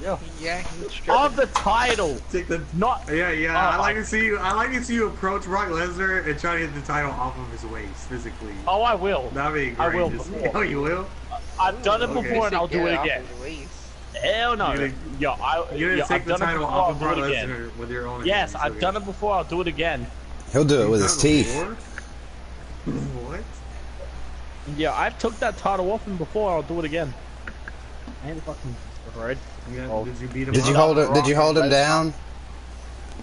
Yeah, he would strip of him. the title. Take the Not. Yeah. I like to see you. I like to see you approach Brock Lesnar and try to get the title off of his waist physically. Oh, I will. That'd be great. I will before. Oh, you will? I've done it before, and I'll do it again. Hell no. You're gonna take the title off of Brock Lesnar with your own. Yes, I've done it before. I'll do it again. He'll do it with his teeth. What? Yeah, I've took that title off him before. I'll do it again. And fucking right. Yeah, did you beat him? Did you hold him? Did you hold him down?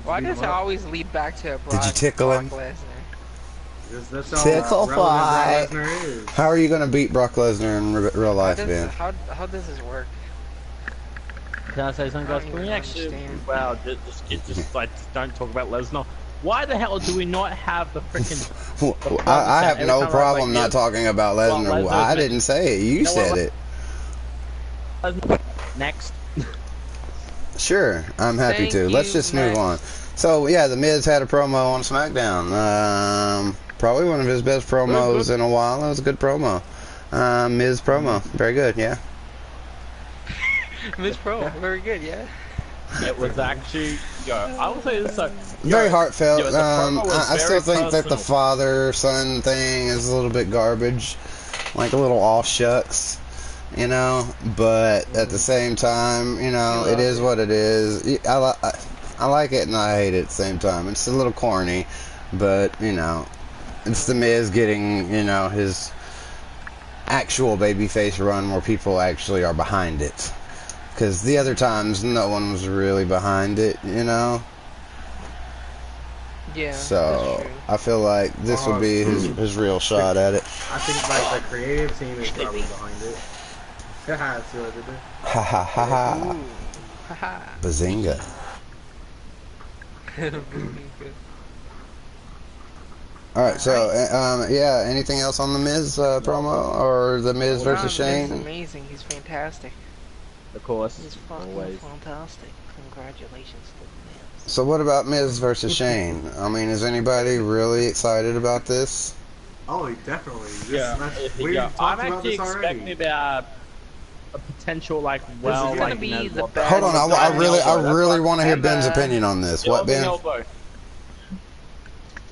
Why does it always lead back to Brock? Did you tickle him? That's how Tickle relevant fight. Brock Lesnar is. How are you gonna beat Brock Lesnar in real life, Ben? How does this work? Can I say something, guys? Can we actually, wow, just like, don't talk about Lesnar. Why the hell do we not have the freaking... I have no problem not talking about Lesnar. I didn't say it. You said it. Next. Sure, I'm happy to. Let's just move on. So, yeah, The Miz had a promo on SmackDown. Probably one of his best promos in a while. It was a good promo. Miz promo. Very good, yeah. Miz Pro, very good, yeah. It was actually, yo, I will say this, very heartfelt. Yo, I still think that the father-son thing is a little bit garbage, like a little all shucks, you know. But at the same time, you know, it is what it is. I like it and I hate it at the same time. It's a little corny, but you know, it's the Miz getting, you know, his actual babyface run where people actually are behind it. Because the other times, no one was really behind it, you know? Yeah, so, I feel like this would be his real shot at it. I think, like, the creative team is probably behind it. Haha, see what I did there? Ha ha ha ha. Haha. Bazinga. Alright, so, yeah, anything else on the Miz promo? Or the Miz versus Shane? He's amazing, he's fantastic. Of course. He's fucking fantastic. Congratulations to the Miz. So what about Miz versus Shane? I mean, is anybody really excited about this? Oh, definitely. I'm actually expecting about a potential, like, well, this is gonna be the best. Hold on, I really want to hear Ben's opinion on this. What, Ben?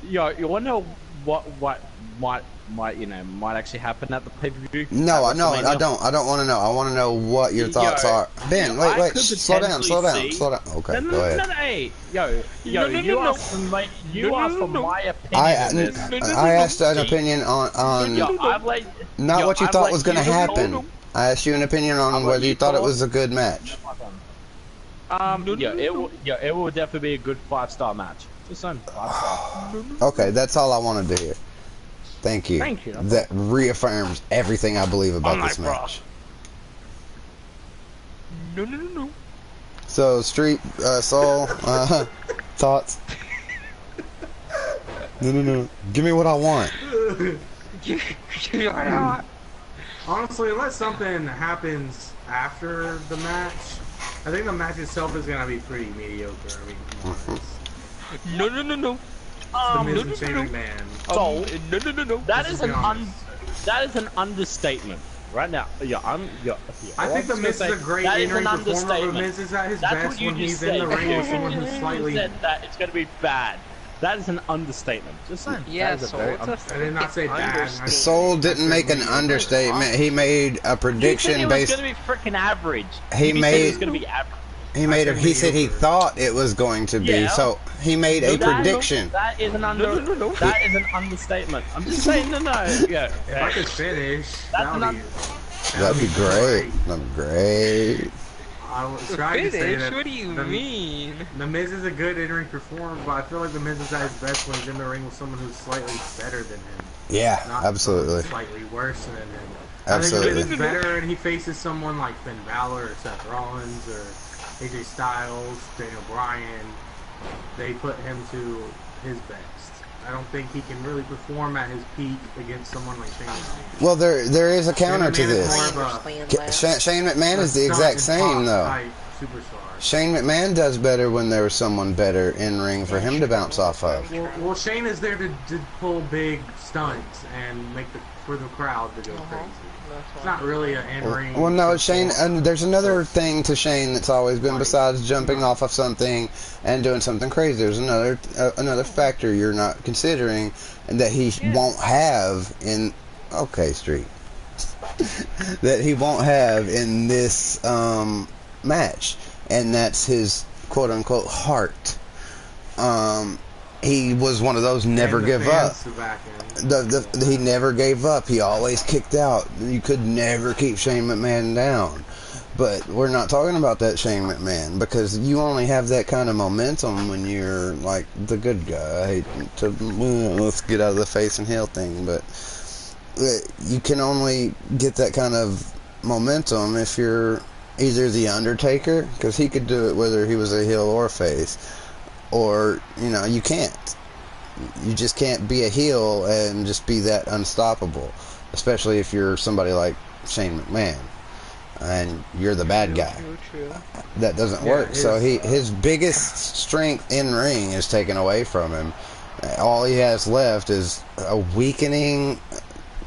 Yo, you want to know what might actually happen at the pay-per-view? No, I don't. I don't want to know. I want to know what your thoughts are. Ben, wait, slow down. Okay, go ahead. You asked for my opinion. I asked an opinion on not what you thought was going to happen. I asked you an opinion on whether you thought it was a good match. It will definitely be a good 5-star match. Just 5-star. Okay, that's all I wanted to hear. Thank you. Thank you. That reaffirms everything I believe about this match. No. So, Street Soul, thoughts? No. Give me what I want. Honestly, unless something happens after the match, I think the match itself is gonna be pretty mediocre. I mean, come on. No. The Miz and Shane McMahon. No. That is an understatement. Right now, I think the Miz is a great in-ring performer. The Miz is at his best when he's in the ring with someone who's slightly. Said that it's gonna be bad. That is an understatement. Just saying. Yeah, I did not say bad. Soul didn't make an understatement. He made a prediction based. He said it was gonna be freaking average. He gonna be average. He said he thought it was going to be, Yeah. so he made a prediction. That is an That is an understatement. I'm just saying, no. Yeah. If I could finish, that'd be great. That'd be great. I was trying to say that. What do you mean? The Miz is a good in-ring performer, but I feel like the Miz is at his best when he's in the ring with someone who's slightly better than him. Yeah, Not absolutely. Slightly worse than him. Absolutely. I think Miz is better and he faces someone like Finn Balor or Seth Rollins or AJ Styles, Daniel Bryan. They put him to his best. I don't think he can really perform at his peak against someone like Shane McMahon. Well, there is a counter to this. Shane Shane McMahon is the exact same, though. superstar. Shane McMahon does better when there was someone better in ring for him to bounce off of. Well, Shane is there to pull big stunts and make for the crowd to go crazy. It's not really an in-ring. Well, no, Shane, and there's another thing to Shane that's always been besides jumping off of something and doing something crazy. There's another factor you're not considering, and that he won't have in Street. That he won't have in this match, and that's his quote-unquote heart. He was one of those never give up. He never gave up. He always kicked out. You could never keep Shane McMahon down. But we're not talking about that Shane McMahon, because you only have that kind of momentum when you're like the good guy. I hate to let's get out of the face and heel thing, but you can only get that kind of momentum if you're either the Undertaker, because he could do it whether he was a heel or face, or you can't. You just can't be a heel and just be that unstoppable, especially if you're somebody like Shane McMahon and you're the bad guy. That doesn't work. So his biggest strength in ring is taken away from him. All he has left is a weakening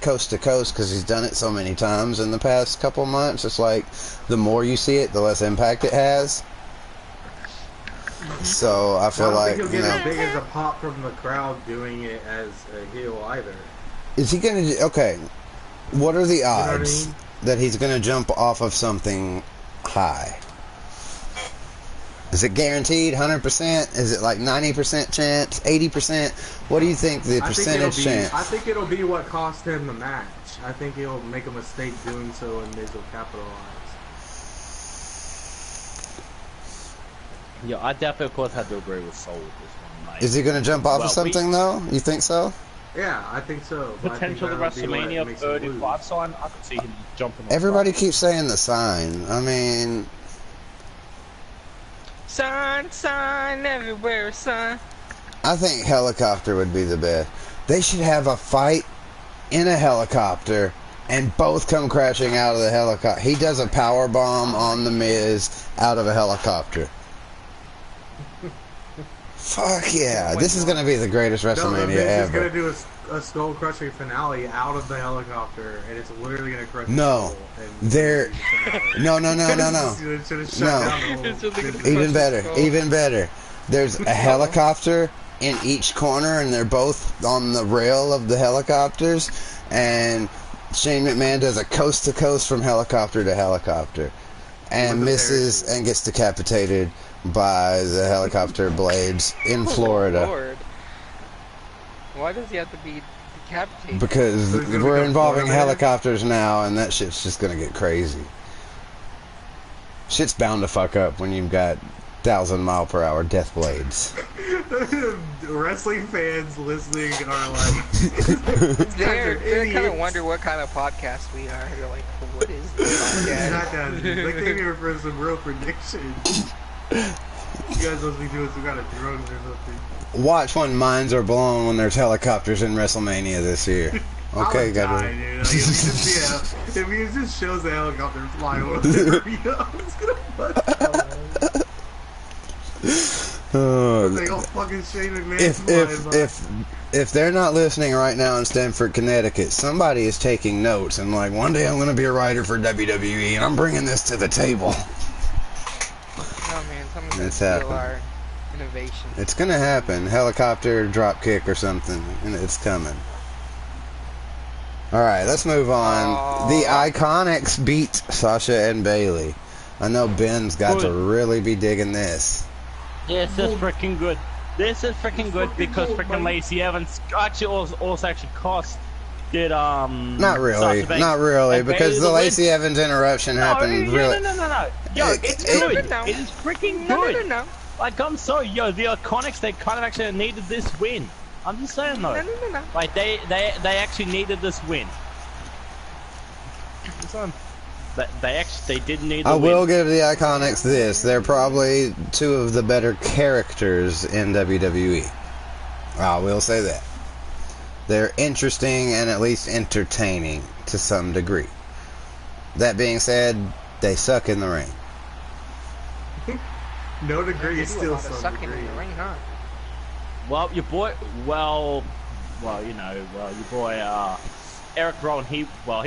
coast to coast, because he's done it so many times in the past couple months. It's like the more you see it, the less impact it has. So I feel like he'll get as big as a pop from the crowd doing it as a heel either. Is he gonna? Okay, what are the odds that he's gonna jump off of something high? Is it guaranteed 100%? Is it like 90% chance, 80%? What do you think the percentage chance? I think it'll be what cost him the match. I think he'll make a mistake doing so, and Miz will capitalize. Yeah, I definitely, of course, had to agree with Soul with this one, mate. Is he going to jump off of something, though? You think so? Yeah, I think so. Potential the WrestleMania 35 sign, I could see him jumping off. Everybody keeps saying the sign. I mean... Sign, everywhere, sign. I think helicopter would be the best. They should have a fight in a helicopter and both come crashing out of the helicopter. He does a power bomb on the Miz out of a helicopter. Fuck yeah. This is going to be the greatest WrestleMania ever. He's going to do a skull-crushing finale out of the helicopter, and it's literally going to crush No. They're... No. Even better. There's a helicopter in each corner, and they're both on the rail of the helicopters, and Shane McMahon does a coast-to-coast from helicopter to helicopter, and misses and gets decapitated by the helicopter blades in Florida. Lord. Why does he have to be decapitated? Because we're involving helicopters now, and that shit's just gonna get crazy. Shit's bound to fuck up when you've got 1,000-mile-per-hour death blades. Wrestling fans listening are like... They're kind of wonder what kind of podcast we are. They're like, what is this podcast? They came here for some real predictions. You guys must be doing some kind of drugs or something. Watch when minds are blown when there's helicopters in WrestleMania this year. Okay, got it. If he just shows the helicopter flying over the arena, it's gonna fuck if they're not listening right now in Stamford, Connecticut, somebody is taking notes and like, one day I'm going to be a writer for WWE and I'm bringing this to the table. Oh man, someone's going to steal our innovation. It's going to happen. Helicopter, drop kick or something, and it's coming. Alright, let's move on. The Iconics beat Sasha and Bayley. I know Ben's got to really be digging this. This is freaking good. This is freaking good because freaking Lacey Evans actually also actually cost did not really because the Lacey Evans interruption happened really. No. Yo, it's good. It is freaking good. No. Like I'm sorry, yo, the Iconics they kind of actually needed this win. I'm just saying though. No. Like they actually needed this win. They did need the I win. will give the Iconics this. They're probably two of the better characters in WWE. I will say that. They're interesting and at least entertaining to some degree. That being said, they suck in the ring. No degree is still some sucking degree. in the ring, huh? Well, your boy, your boy, Eric Rowan, he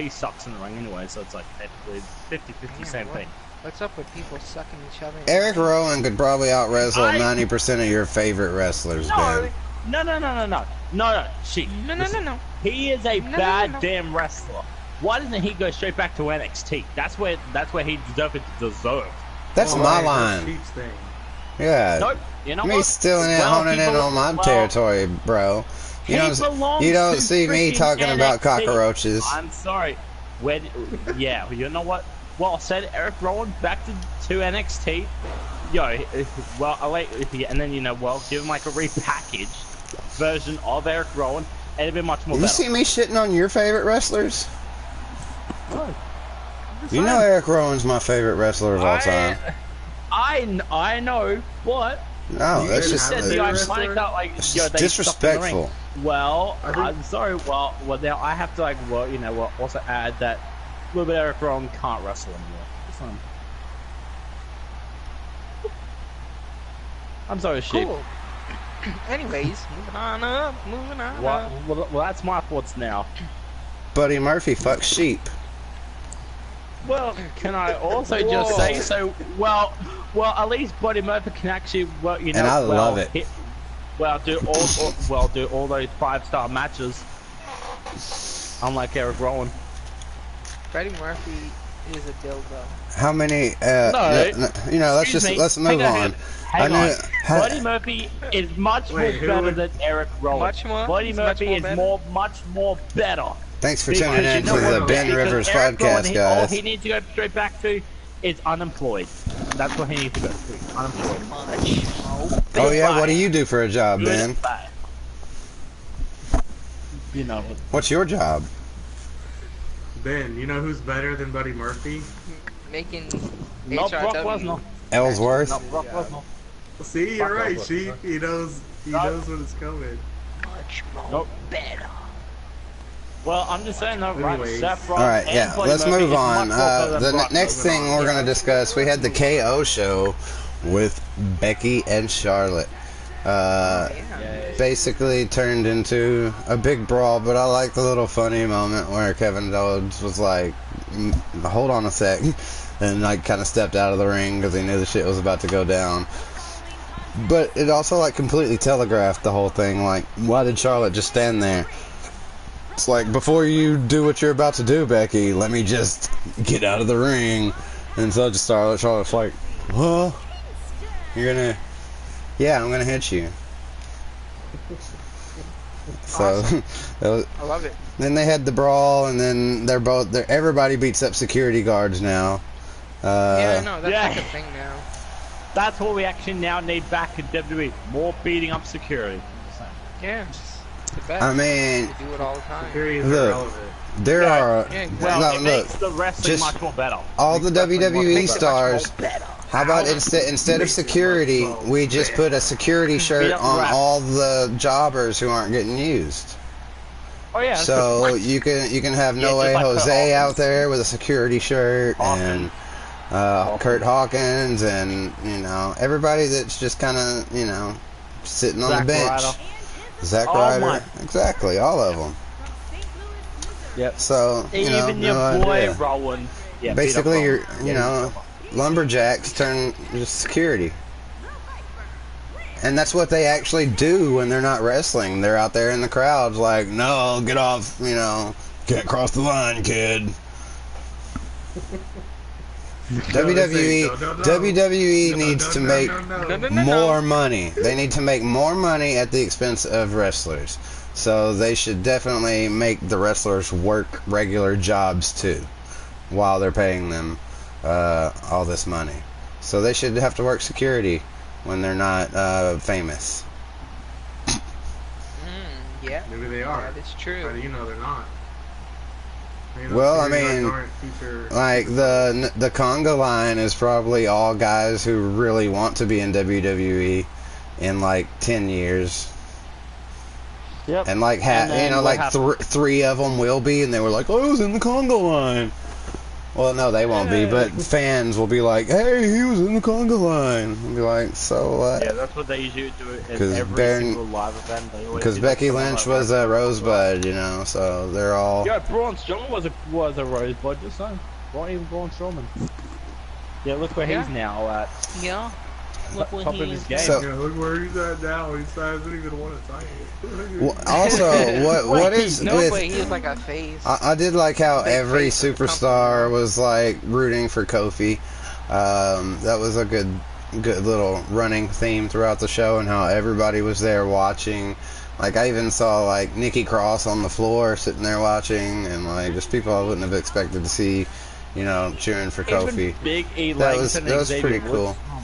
sucks in the ring anyway, so it's like technically 50-50, same thing. What's up with people sucking each other? Eric Rowan could probably out wrestle 90% of your favorite wrestlers, Ben. No. No. He is a bad damn wrestler. Why doesn't he go straight back to NXT? That's where he deserved. That's my line. Yeah. Nope. You know Me what? honing in on my territory, bro. You don't see me talking about cockroaches. I'm sorry. Yeah, you know what? Well, send Eric Rowan back to NXT. And then give him like a repackaged version of Eric Rowan, and it'd be much more. You see me shitting on your favorite wrestlers? What? You know Eric Rowan's my favorite wrestler of all time. I know, but no, that's just disrespectful. Well, I'm sorry. Well, now I have to also add that a little bit Eric Rowan can't wrestle anymore. I'm sorry, Sheep. Cool. Anyways, moving on up. Well, that's my thoughts now. Buddy Murphy fucks sheep. Well, can I also just say so? Well, at least Buddy Murphy can actually, and I love it. Do all those 5-star matches. Unlike Eric Rowan. Buddy Murphy is a dildo. How many? Let's move on. Hang on. Buddy Murphy is much more better than Eric Rowan. Much more. Buddy Murphy is much more better. Thanks for tuning in to the Ben Rivers podcast, guys. All he needs to go straight back to is unemployed. That's what he needs to go to. Unemployed. Oh yeah, what do you do for a job, Ben? What's your job? Ben, you know who's better than Buddy Murphy? Making Not Brock Lesnar. Ellsworth. Not Brock Lesnar. See, you're right, Sheep. He knows when it's coming. Much more better. Well, I'm just saying though, right? Seth All right, yeah. Let's move on. The next thing we're gonna discuss, we had the KO show with Becky and Charlotte. Basically turned into a big brawl, but I like the little funny moment where Kevin Owens was like, "Hold on a sec," and like kind of stepped out of the ring because he knew the shit was about to go down. But it also like completely telegraphed the whole thing. Like, why did Charlotte just stand there? It's like, before you do what you're about to do, Becky, let me just get out of the ring. And so just Charlotte's like, huh? You're gonna... Yeah, I'm gonna hit you. So, I love it. Then they had the brawl, and then everybody beats up security guards now. That's like a thing now. That's what we actually now need back in WWE. More beating up security. Yeah. The best. I mean, they do it all the time. Look, there are. It look, makes the wrestling much more better. All the WWE stars. How about instead of security, we just put a security shirt on all the jobbers who aren't getting used. Oh yeah. So you can have No Way Jose out there with a security shirt, and Kurt Hawkins, and everybody that's just kind of sitting on the bench. Zack Ryder, exactly, all of them. Yep. So even your boy Rowan. Yeah, basically, you're lumberjacks turn just security, and that's what they actually do when they're not wrestling. They're out there in the crowds, like, no, get off, can't cross the line, kid. WWE needs to make more money. They need to make more money at the expense of wrestlers. So they should definitely make the wrestlers work regular jobs too, while they're paying them all this money. So they should have to work security when they're not famous. Yeah. Maybe they are. That's true. How do you know they're not? Well, I mean, like the Conga line is probably all guys who really want to be in WWE in like 10 years. Yep. And like three of them will be, and they were like, "Oh, I was in the Conga line." Well, no, they won't be, but fans will be like, hey, he was in the conga line. I'll be like, so what? Yeah, that's what they usually do at every single live event. Because Becky Lynch was a Rosebud, you know, so they're all... Yeah, Braun Strowman was a Rosebud, just saying. Even Braun Strowman. Yeah, look where he's now at. Yeah. Look where Top he of his is. game. So- Yeah, look where he's at now. He doesn't even want to sign it. Well, also, what is No, with... but he's like a face. I did like how Big every face of the superstar company. was like rooting for Kofi. That was a good little running theme throughout the show, and how everybody was there watching. Like I even saw like Nikki Cross on the floor sitting there watching, and like just people I wouldn't have expected to see, you know, cheering for Kofi. Big E That legs was and pretty Xavier cool. Woods. Oh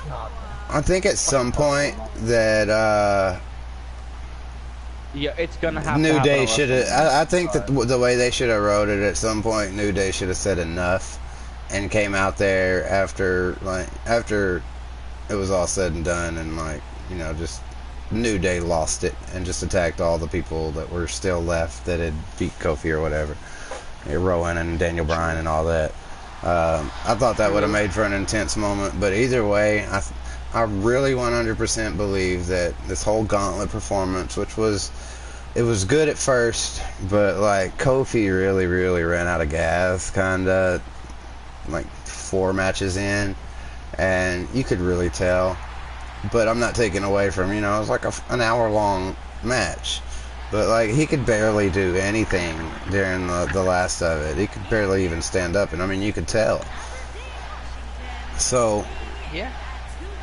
my god. I think at some point that Yeah, it's gonna happen. New Day should have. I think that the way they should have wrote it at some point, New Day should have said enough, and came out there after it was all said and done, and like you know just New Day lost it and just attacked all the people that were still left that had beat Kofi or whatever, Rowan and Daniel Bryan and all that. I thought that would have made for an intense moment, but either way, I really 100% believe that this whole gauntlet performance, it was good at first, but like Kofi really ran out of gas, kinda like 4 matches in, and you could really tell. But I'm not taking away from, you know, it was like an hour-long match, but like he could barely do anything during the last of it. He could barely even stand up, and I mean you could tell. So Yeah.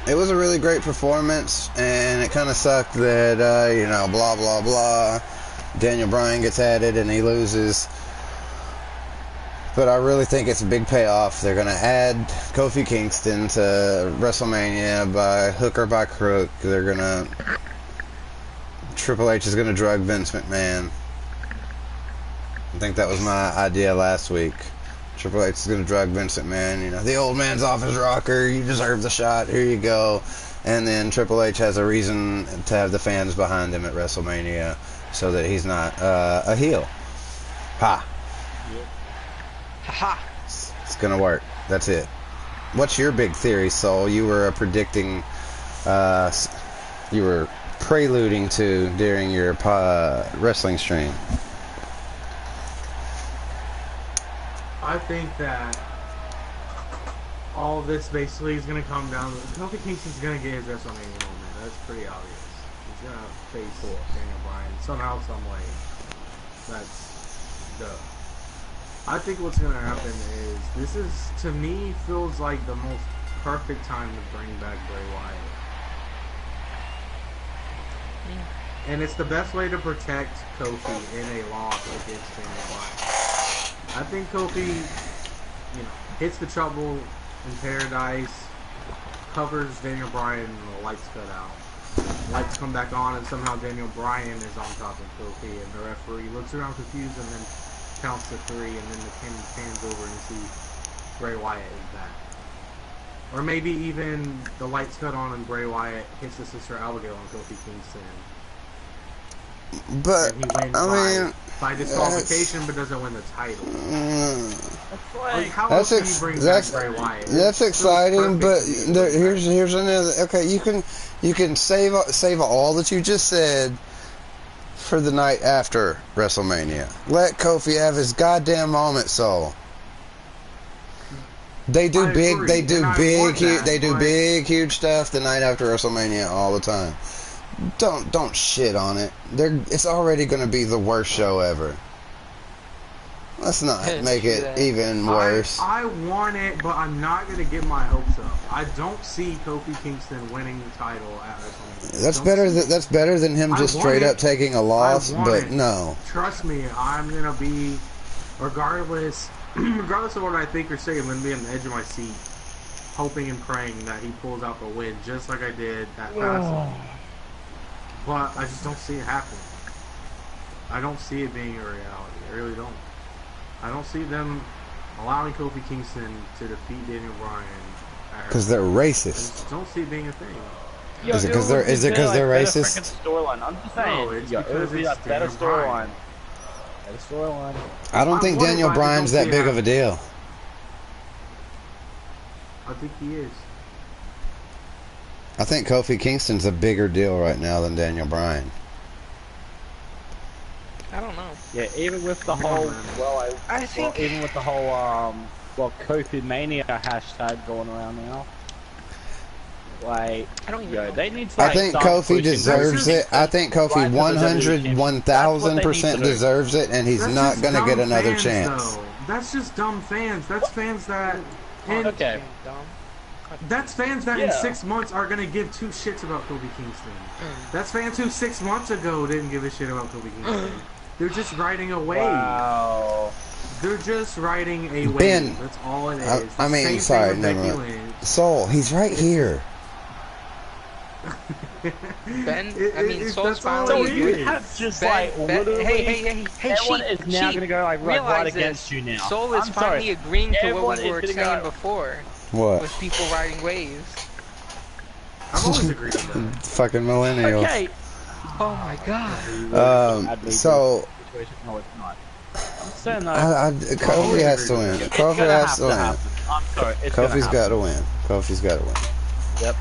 it was a really great performance, and it kind of sucked that, you know, blah, blah, blah. Daniel Bryan gets added and he loses. But I really think it's a big payoff. They're going to add Kofi Kingston to WrestleMania by hook or by crook. They're going to... Triple H is going to drug Vince McMahon. I think that was my idea last week. Triple H is going to drug Vince McMahon. You know, the old man's off his rocker. You deserve the shot. Here you go. And then Triple H has a reason to have the fans behind him at WrestleMania so that he's not a heel. Ha. Haha. It's going to work. That's it. What's your big theory, Soul? You were predicting, you were preluding to during your wrestling stream. I think that all of this basically is going to come down to Kofi Kingston's going to get his WrestleMania moment. That's pretty obvious. He's going to face Daniel Bryan somehow, some way. That's duh. I think what's going to happen is this is, to me, feels like the most perfect time to bring back Bray Wyatt. Yeah. And it's the best way to protect Kofi in a loss against Daniel Bryan. I think Kofi, you know, hits the trouble in paradise, covers Daniel Bryan, and the lights cut out. Lights come back on, and somehow Daniel Bryan is on top of Kofi, and the referee looks around confused and then counts to 3, and then the camera pans over and see Bray Wyatt is back. Or maybe even the lights cut on and Bray Wyatt hits his sister Abigail on Kofi Kingston. But, And he wins I mean... by disqualification, but doesn't win the title. Like, how That's else do you bring back Bray Wyatt? That's It's exciting, but perfect. here's another. Okay, you can save all that you just said for the night after WrestleMania. Let Kofi have his goddamn moment, Soul. They do I big, agree, they do and I big, want that, they do but- big, huge stuff the night after WrestleMania all the time. Don't shit on it. It's already going to be the worst show ever. Let's not make it even worse. I want it, but I'm not going to get my hopes up. I don't see Kofi Kingston winning the title at WrestleMania. That's better than him I just want straight it. up taking a loss, I want but it. no. Trust me, I'm going to be, regardless of what I think or say, I'm going to be on the edge of my seat, hoping and praying that he pulls out the win, just like I did at Fastlane. But I just don't see it happening. I don't see it being a reality. I really don't. I don't see them allowing Kofi Kingston to defeat Daniel Bryan. Because they're I racist. just don't see it being a thing. Is it 'cause they're racist? Storyline. I'm just saying. No, it's It would because be a it's better Daniel Bryan. storyline. Better storyline. I don't think want it, Daniel but I Bryan's don't that see big it of a deal. I think he is. I think Kofi Kingston's a bigger deal right now than Daniel Bryan. I don't know. Yeah, even with the whole, even with the whole, Kofi Mania hashtag going around now. Like, I don't even know. They need to, I think Kofi deserves it. I think Kofi 110% deserves it, and he's not going to get another chance. Though. That's just dumb fans. That's fans that... Okay. That's fans that in 6 months are going to give two shits about Kofi Kingston. That's fans who 6 months ago didn't give a shit about Kofi Kingston. They're just riding a wave. Wow. They're just riding a wave. Ben, That's all it is. I mean, sorry, never mind. Soul, he's right here. Ben, I mean, Soul's finally... So you have just literally... Hey, everyone is now going to go right against you now. Soul is finally agreeing to what we were saying before. What? With people riding waves. I've always agreed with that. Fucking millennial. Okay. Oh my god. So... No, it's not. I'm saying Kofi has to win. Kofi has to win. I'm sorry. Kofi's got to win. Kofi's got to win. Yep.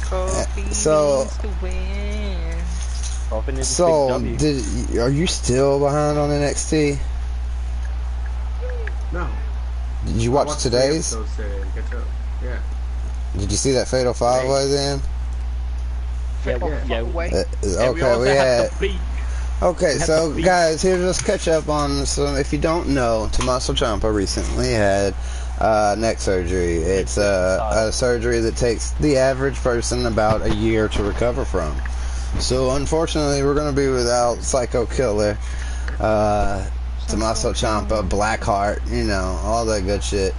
Kofi so, needs to win. are you still behind on NXT? No. Did you watch today's? Yeah. Did you see that Fatal 5-Way then? Okay, we had... Okay, so guys, here to just catch up on some. If you don't know, Tommaso Ciampa recently had neck surgery. It's a surgery that takes the average person about a year to recover from. So unfortunately, we're going to be without Psycho Killer, Tommaso Ciampa, Blackheart, you know, all that good shit.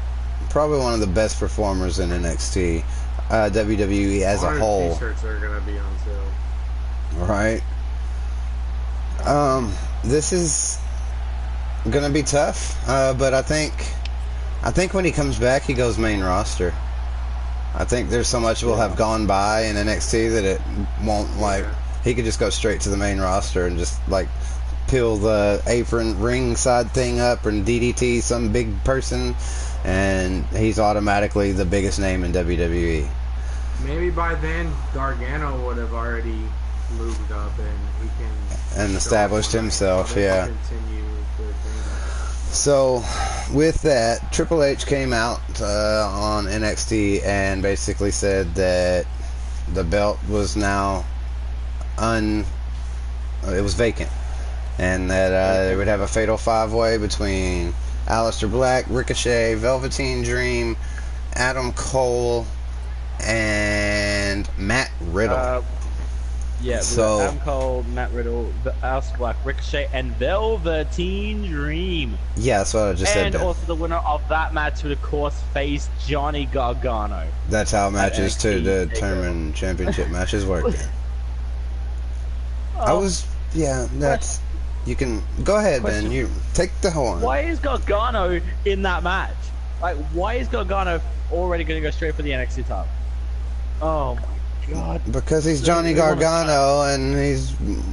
Probably one of the best performers in NXT, WWE as a whole. T-shirts are going to be on sale. Right. This is gonna be tough, but I think when he comes back, he goes main roster. I think there's so much will have gone by in NXT that it won't, he could just go straight to the main roster and just, peel the apron ringside thing up and DDT some big person, and he's automatically the biggest name in WWE. Maybe by then, Gargano would have already moved up and he can... And established himself, yeah. So, with that, Triple H came out on NXT and basically said that the belt was now it was vacant, and that they would have a fatal 5-way between Aleister Black, Ricochet, Velveteen Dream, Adam Cole, and Matt Riddle. So Adam Cole, Matt Riddle, Aleister Black, Ricochet, and Velveteen Dream. Yeah, that's what I just said. And also the winner of that match would, of course, face Johnny Gargano. That's how matches to determine championship matches work. That's... You can... Go ahead, Ben. You take the horn. Why is Gargano in that match? Why is Gargano already going to go straight for the NXT title? Oh, my God. Because he's Johnny Gargano, and he's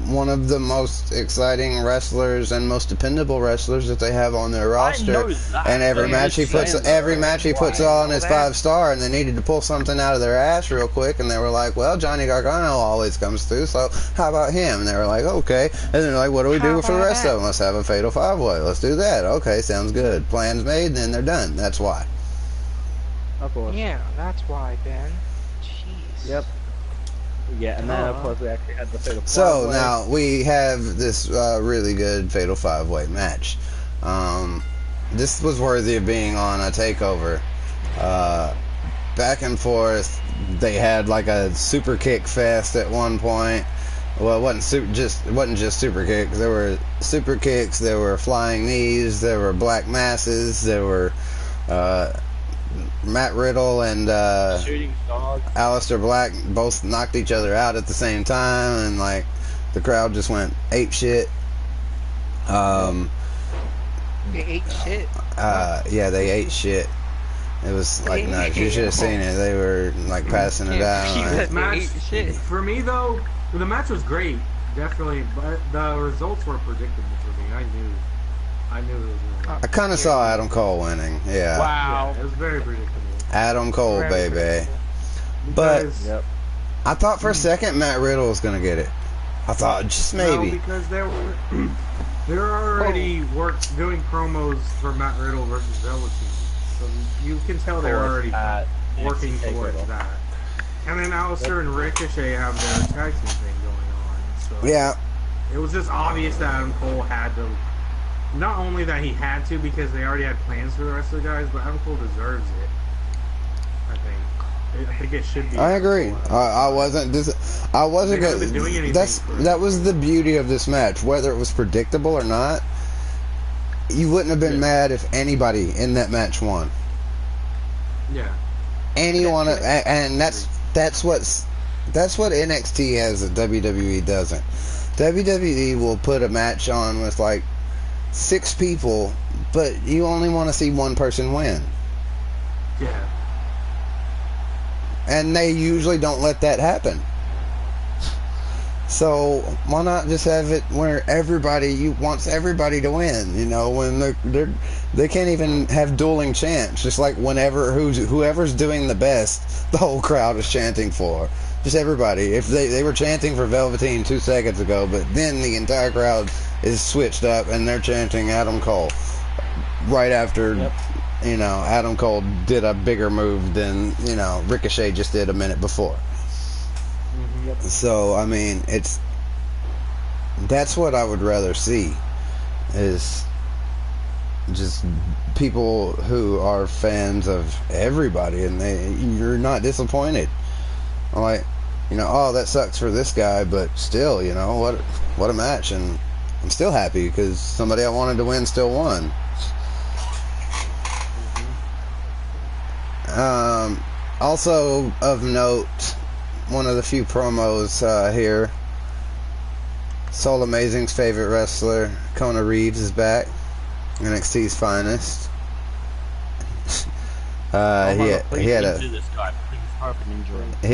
one of the most exciting wrestlers and most dependable wrestlers that they have on their roster. And every match he puts on is 5-star, and they needed to pull something out of their ass real quick, and they were like, well, Johnny Gargano always comes through, so how about him? And they were like, okay. And they're like, what do we do for the rest of them? Let's have a fatal 5-way. Let's do that. Okay, sounds good. Plans made, and then they're done. That's why. Of course. Yeah, that's why, Ben. Jeez. Yep. Yeah, and then of course we actually had the fatal 5-way. So now we have this really good fatal 5-way match. This was worthy of being on a takeover. Back and forth, they had like a super kick fest at one point. Well, it wasn't just super kicks. There were super kicks. There were flying knees. There were black masses. There were Matt Riddle and Aleister Black both knocked each other out at the same time, and the crowd just went ape shit. They ate shit. Yeah, they ate shit. It was nuts. You should have seen it. They were passing it out. For me though, the match was great, definitely, but the results were predictable for me. I knew I knew it was going to I kind of saw Adam Cole winning. Yeah. Wow. Yeah, it was very predictable. Adam Cole, Very baby. But Because- I thought for a second Matt Riddle was gonna get it. I thought just maybe. No, because they were already doing promos for Matt Riddle versus Velveteen, so you can tell they're already working towards that. And then Alistair and Ricochet have their tag team thing going on. So Yeah. it was just obvious that Adam Cole had to. Not only that he had to, because they already had plans for the rest of the guys, but Adam Cole deserves it. I think it should be. I agree. I wasn't They haven't been doing anything that was the beauty of this match. Whether it was predictable or not, you wouldn't have been mad if anybody in that match won. Yeah. Anyone, and that's what NXT has that WWE doesn't. WWE will put a match on with like 6 people, but you only want to see one person win. Yeah. And they usually don't let that happen. So why not just have it where everybody wants everybody to win? You know, when they can't even have dueling chants. Just like whenever whoever's doing the best, the whole crowd is chanting for. Just everybody. If they were chanting for Velveteen 2 seconds ago, but then the entire crowd is switched up and they're chanting Adam Cole right after. Yep. You know, Adam Cole did a bigger move than, you know, Ricochet just did a minute before. Mm-hmm. Yep. So, I mean, that's what I would rather see, is just people who are fans of everybody and you're not disappointed. Like, you know, oh, that sucks for this guy, but still, you know, what a match, and I'm still happy because somebody I wanted to win still won. Also of note, one of the few promos here, Soulamazing's favorite wrestler, Kona Reeves, is back. NXT's finest. He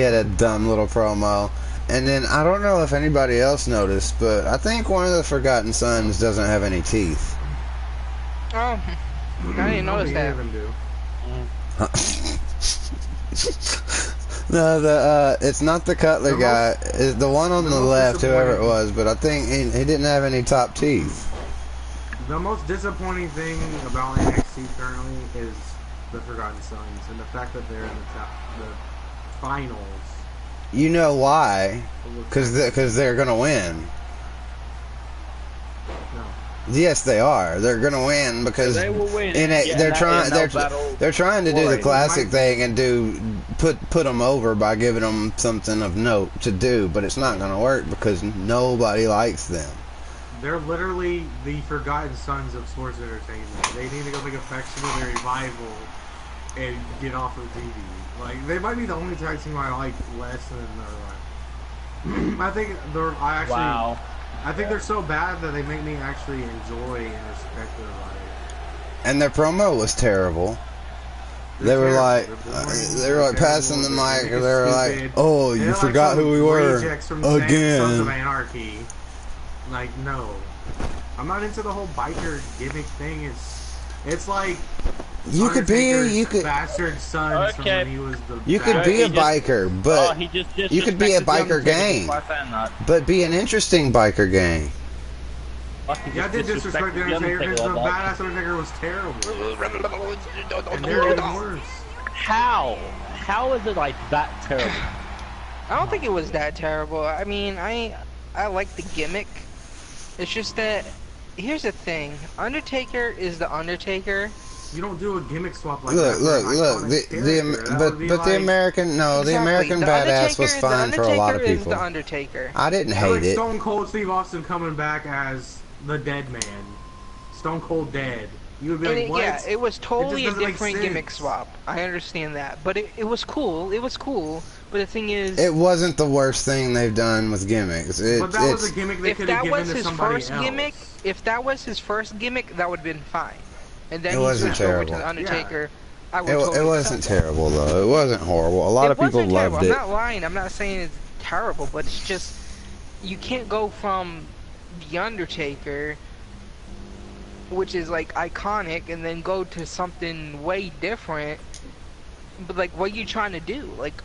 had a dumb little promo. And then, I don't know if anybody else noticed, but I think one of the Forgotten Sons doesn't have any teeth. Oh, I didn't notice that. No, it's not the Cutler guy. It's the one on the left, whoever it was, but I think he didn't have any top teeth. The most disappointing thing about NXT currently is the Forgotten Sons and the fact that they're in the finals. You know why? Because they're gonna win. No. Yes, they are. They're gonna win because they will win. They're trying to do the classic thing and put them over by giving them something of note to do, but it's not gonna work because nobody likes them. They're literally the Forgotten Sons of sports entertainment. They need to go make a facsimile revival and get off of TV. Like, they might be the only tag team I like less than I think I think they're so bad that they make me actually enjoy and respect their life. And their promo was terrible. They were like passing the mic, or they were like, "Oh, you forgot who we were again." Sons of Anarchy. Like, no, I'm not into the whole biker gimmick thing. It's like you could bastard son from when he was the. You could be a biker, but you could be a biker gang, but be an interesting biker gang. Yeah, I did disrespect the Undertaker because the badass Undertaker was terrible, and they're getting worse. How is it like that terrible? I don't think it was that terrible. I mean, I like the gimmick. It's just that, here's the thing. Undertaker is the Undertaker. You don't do a gimmick swap like look, that. But the American badass was fine for a lot of people. The Undertaker. I didn't hate it. Stone Cold Steve Austin coming back as the Dead Man, Stone Cold Dead. You would be like, what? Yeah, it was totally a different gimmick swap. I understand that, but it was cool. It was cool. But the thing is, it wasn't the worst thing they've done with gimmicks. But that was a gimmick they could have given to somebody else. If that was his first gimmick, that would have been fine. And then he switched over to the Undertaker. Yeah. It wasn't terrible though. It wasn't horrible. A lot of people loved it. I'm not lying. I'm not saying it's terrible, but it's just you can't go from the Undertaker which is like iconic, and then go to something way different. But like, what are you trying to do? Like,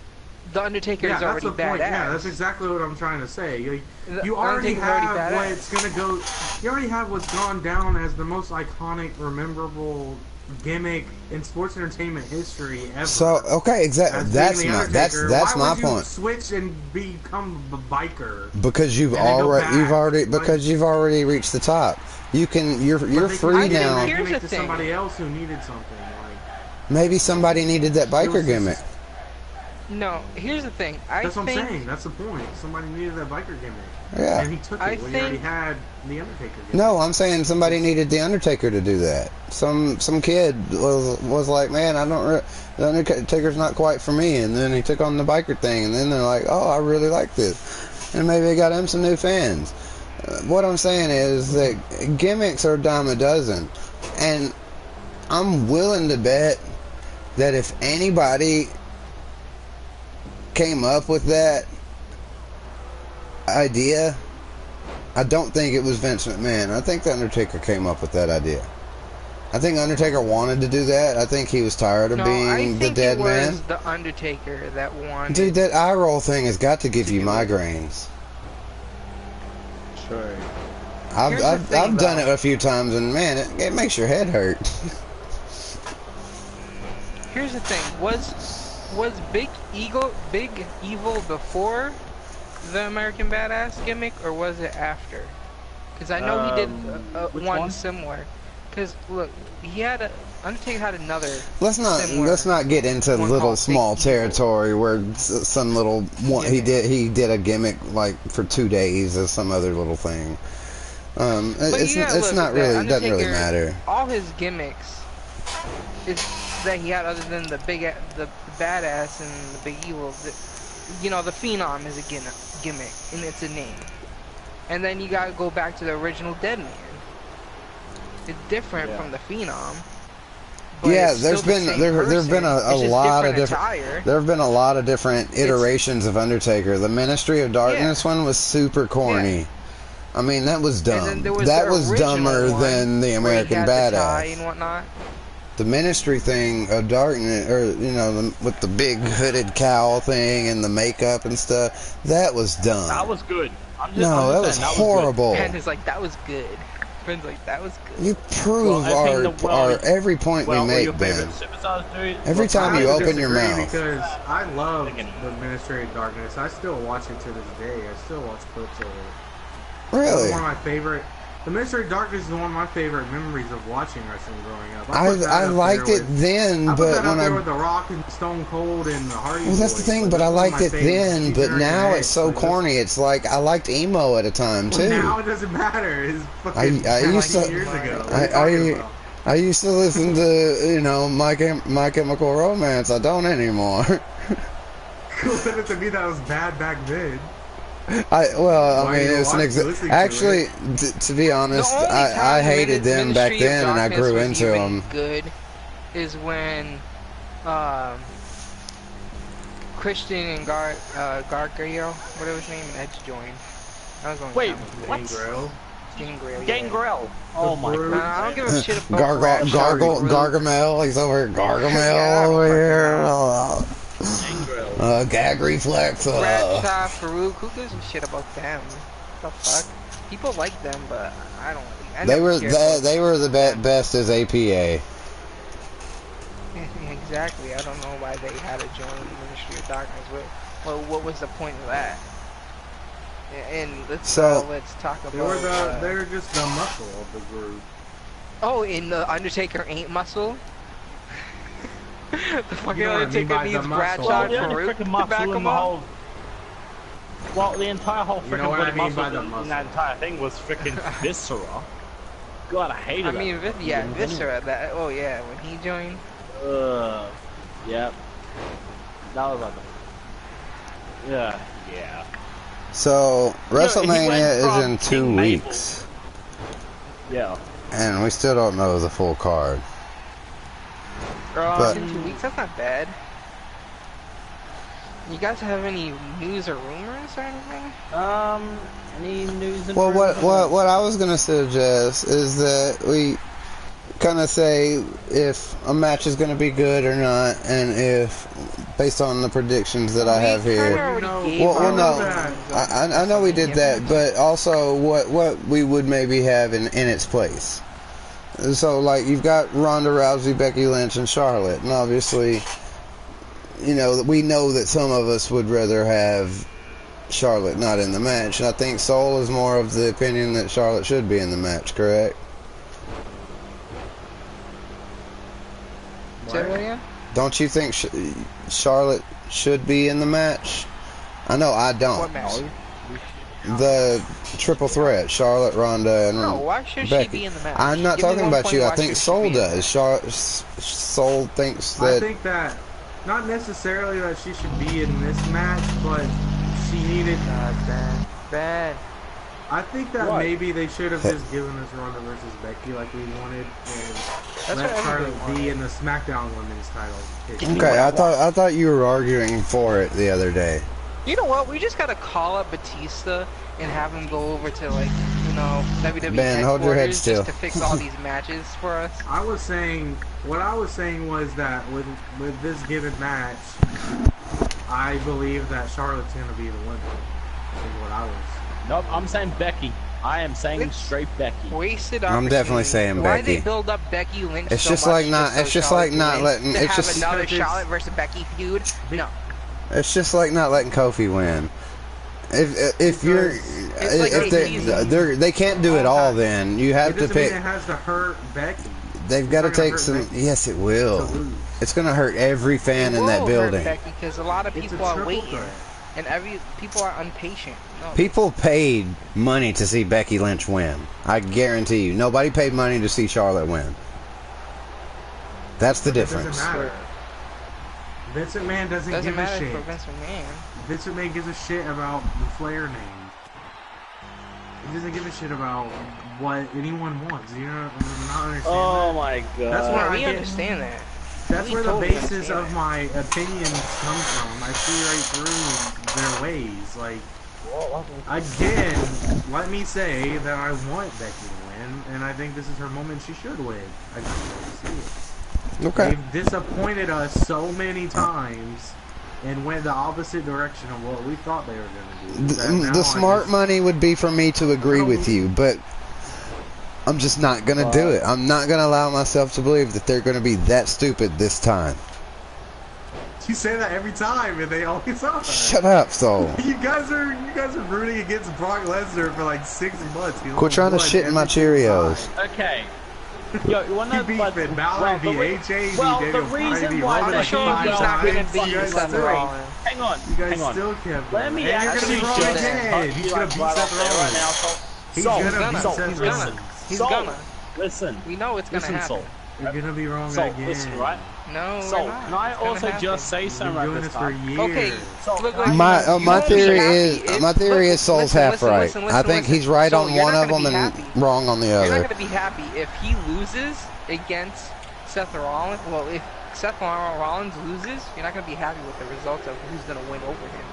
the Undertaker is already badass. Yeah, that's exactly what I'm trying to say. You already have what's gonna go. You already have what's gone down as the most iconic, memorable gimmick in sports entertainment history ever. So okay, exactly. That's my point. Switch and become a biker because you've already reached the top. You're free now. Here's the thing. Somebody else who needed something. Maybe somebody needed that biker gimmick. No, here's the thing. That's what I'm saying. That's the point. Somebody needed that biker gimmick. Yeah. And he took it when he already had the Undertaker gimmick. No, I'm saying somebody needed the Undertaker to do that. Some kid was like, man, the Undertaker's not quite for me, and then he took on the biker thing, and then they're like, oh, I really like this, and maybe it got him some new fans. What I'm saying is that gimmicks are a dime a dozen, and I'm willing to bet that if anybody came up with that idea, I don't think it was Vince McMahon. I think the Undertaker came up with that idea. I think Undertaker wanted to do that. I think he was tired of being the dead man. I think it was the Undertaker that wanted. Dude, that eye roll thing has got to give you migraines. Sure. I've done it a few times, and man, it makes your head hurt. Here's the thing: was Big Evil before the American Badass gimmick, or was it after? Because I know he did one similar. Because look, Undertaker had another. Let's not get into little small territory where some little one he did a gimmick like for 2 days or some other little thing. It's not really, it doesn't really matter. All his gimmicks that he had, other than the badass and the big evil, the Phenom is a gimmick and it's a name. And then you gotta go back to the original Dead Man. It's different from the Phenom. Yeah, there've been a lot of different iterations of Undertaker. The Ministry of Darkness one was super corny. Yeah. I mean, that was dumb. That was dumber than the American Badass. And whatnot. The Ministry thing of Darkness, or with the big hooded cowl thing and the makeup and stuff, that was dumb. That was good. That was horrible. And it's like, that was good. Friends like, that was good. You prove our every point we make, Ben. Every time you open your mouth. Because I love the Ministry of Darkness. I still watch it to this day. I still watch clips of it. Really? One of my favorite. The Ministry of Darkness is one of my favorite memories of watching wrestling growing up. I liked it then, but when I with the Rock and Stone Cold and the Hardy Boys, that's the thing. But I liked it then, but now it's so corny. It's like I liked emo at a time too. Now it doesn't matter. It's fucking I used to years ago. I used to listen to My Chemical Romance. I don't anymore. Cool, to me that was bad back then. It's an actually, to be honest, I hated them back then, and I grew into them. Good is when Christian and Gargano, whatever his name, Edge joined. Wait, what? Gangrel. Oh my god. I don't give a shit about Gargamel. He's over here. Gargamel over here. Gag reflex. Bradshaw, Farouk, who gives a shit about them? What the fuck? People like them, but I don't. They were the best as APA. Exactly. I don't know why they had to join the Ministry of Darkness. What was the point of that? And let's talk about. They're just the muscle of the group. Oh, and the Undertaker ain't muscle. The fucking Undertaker needs Bradshaw and Farouk to back him up. Well, the entire whole freaking muscle in that entire thing was freaking Viscera. God, I hated that. I mean, Viscera. When he joined. Yep. That was like. Yeah. So WrestleMania is in 2 weeks. Yeah. And we still don't know the full card. But in 2 weeks, that's not bad. You guys have any news or rumors or anything? Any news? Well, what I was gonna suggest is that kind of say if a match is going to be good or not, and if based on the predictions that I have here. Well, no, I know we did that, but also what we would maybe have in its place. So, like, you've got Ronda Rousey, Becky Lynch, and Charlotte, and obviously, you know, we know that some of us would rather have Charlotte not in the match, and I think Soul is more of the opinion that Charlotte should be in the match, correct? Don't you think Charlotte should be in the match? I know I don't. What match? The triple threat, Charlotte, Ronda, and no, why should Becky. She be in the match? I'm not talking about you. I think Soul does. Soul thinks that. I think that not necessarily that she should be in this match, but she needed. Bad. I think that maybe they should have just given us Ronda versus Becky like we wanted, and let Charlotte be in the SmackDown Women's title. Okay, I thought you were arguing for it the other day. You know what? We just gotta call up Batista and have him go over to, like, you know, WWE Ben, hold your head still. just to fix all these matches for us. What I was saying was that with this given match, I believe that Charlotte's gonna be the winner. Is what I was. Nope, I'm saying Becky. I am saying straight Becky. Wasted I'm definitely saying Why Becky. they build up Becky Lynch It's so just much like not. It's just like not letting. to It's have just another Charlotte versus Becky feud. No. It's just like not letting Kofi win. If you're like if they can't do it all, then you have to pick. It has to hurt Becky. They've got to take some. Yes, it will. It's going to hurt every fan in that building. Because a lot of people are waiting, and people are impatient. No. People paid money to see Becky Lynch win. I guarantee you, nobody paid money to see Charlotte win. That's the difference. Doesn't matter. Vince McMahon doesn't give a shit. Vince McMahon. Vince McMahon gives a shit about the Flair name. He doesn't give a shit about what anyone wants. You know, I'm not understanding. Oh my god. That's where we understand that. That's where the basis of my opinions come from. I see right through their ways. Like, again, let me say that I want Becky to win, and I think this is her moment. She should win. I just see it. Okay. They've disappointed us so many times and went the opposite direction of what we thought they were going to do. The smart money would be for me to agree with you, but I'm just not going to do it. I'm not going to allow myself to believe that they're going to be that stupid this time. You say that every time, and they always are. Shut up, Soul. You guys are rooting against Brock Lesnar for like 6 months. Quit trying to shit in my Cheerios. Okay. Yo, you wanna beat Finn Balor, beat AJ, the reason why the show is not going to be Seth Rollins. Hang on, you guys still kept. Let me actually He's gonna beat Seth Rollins. He's gonna. Listen. We know it's gonna happen. You're gonna be wrong again. Listen, right? No, so, can I also just say something right this time? Okay, so, my theory is Soul's half right. I think he's right on one of them and wrong on the other. You're not gonna be happy if he loses against Seth Rollins. Well, if Seth Rollins loses, you're not gonna be happy with the results of who's gonna win over him.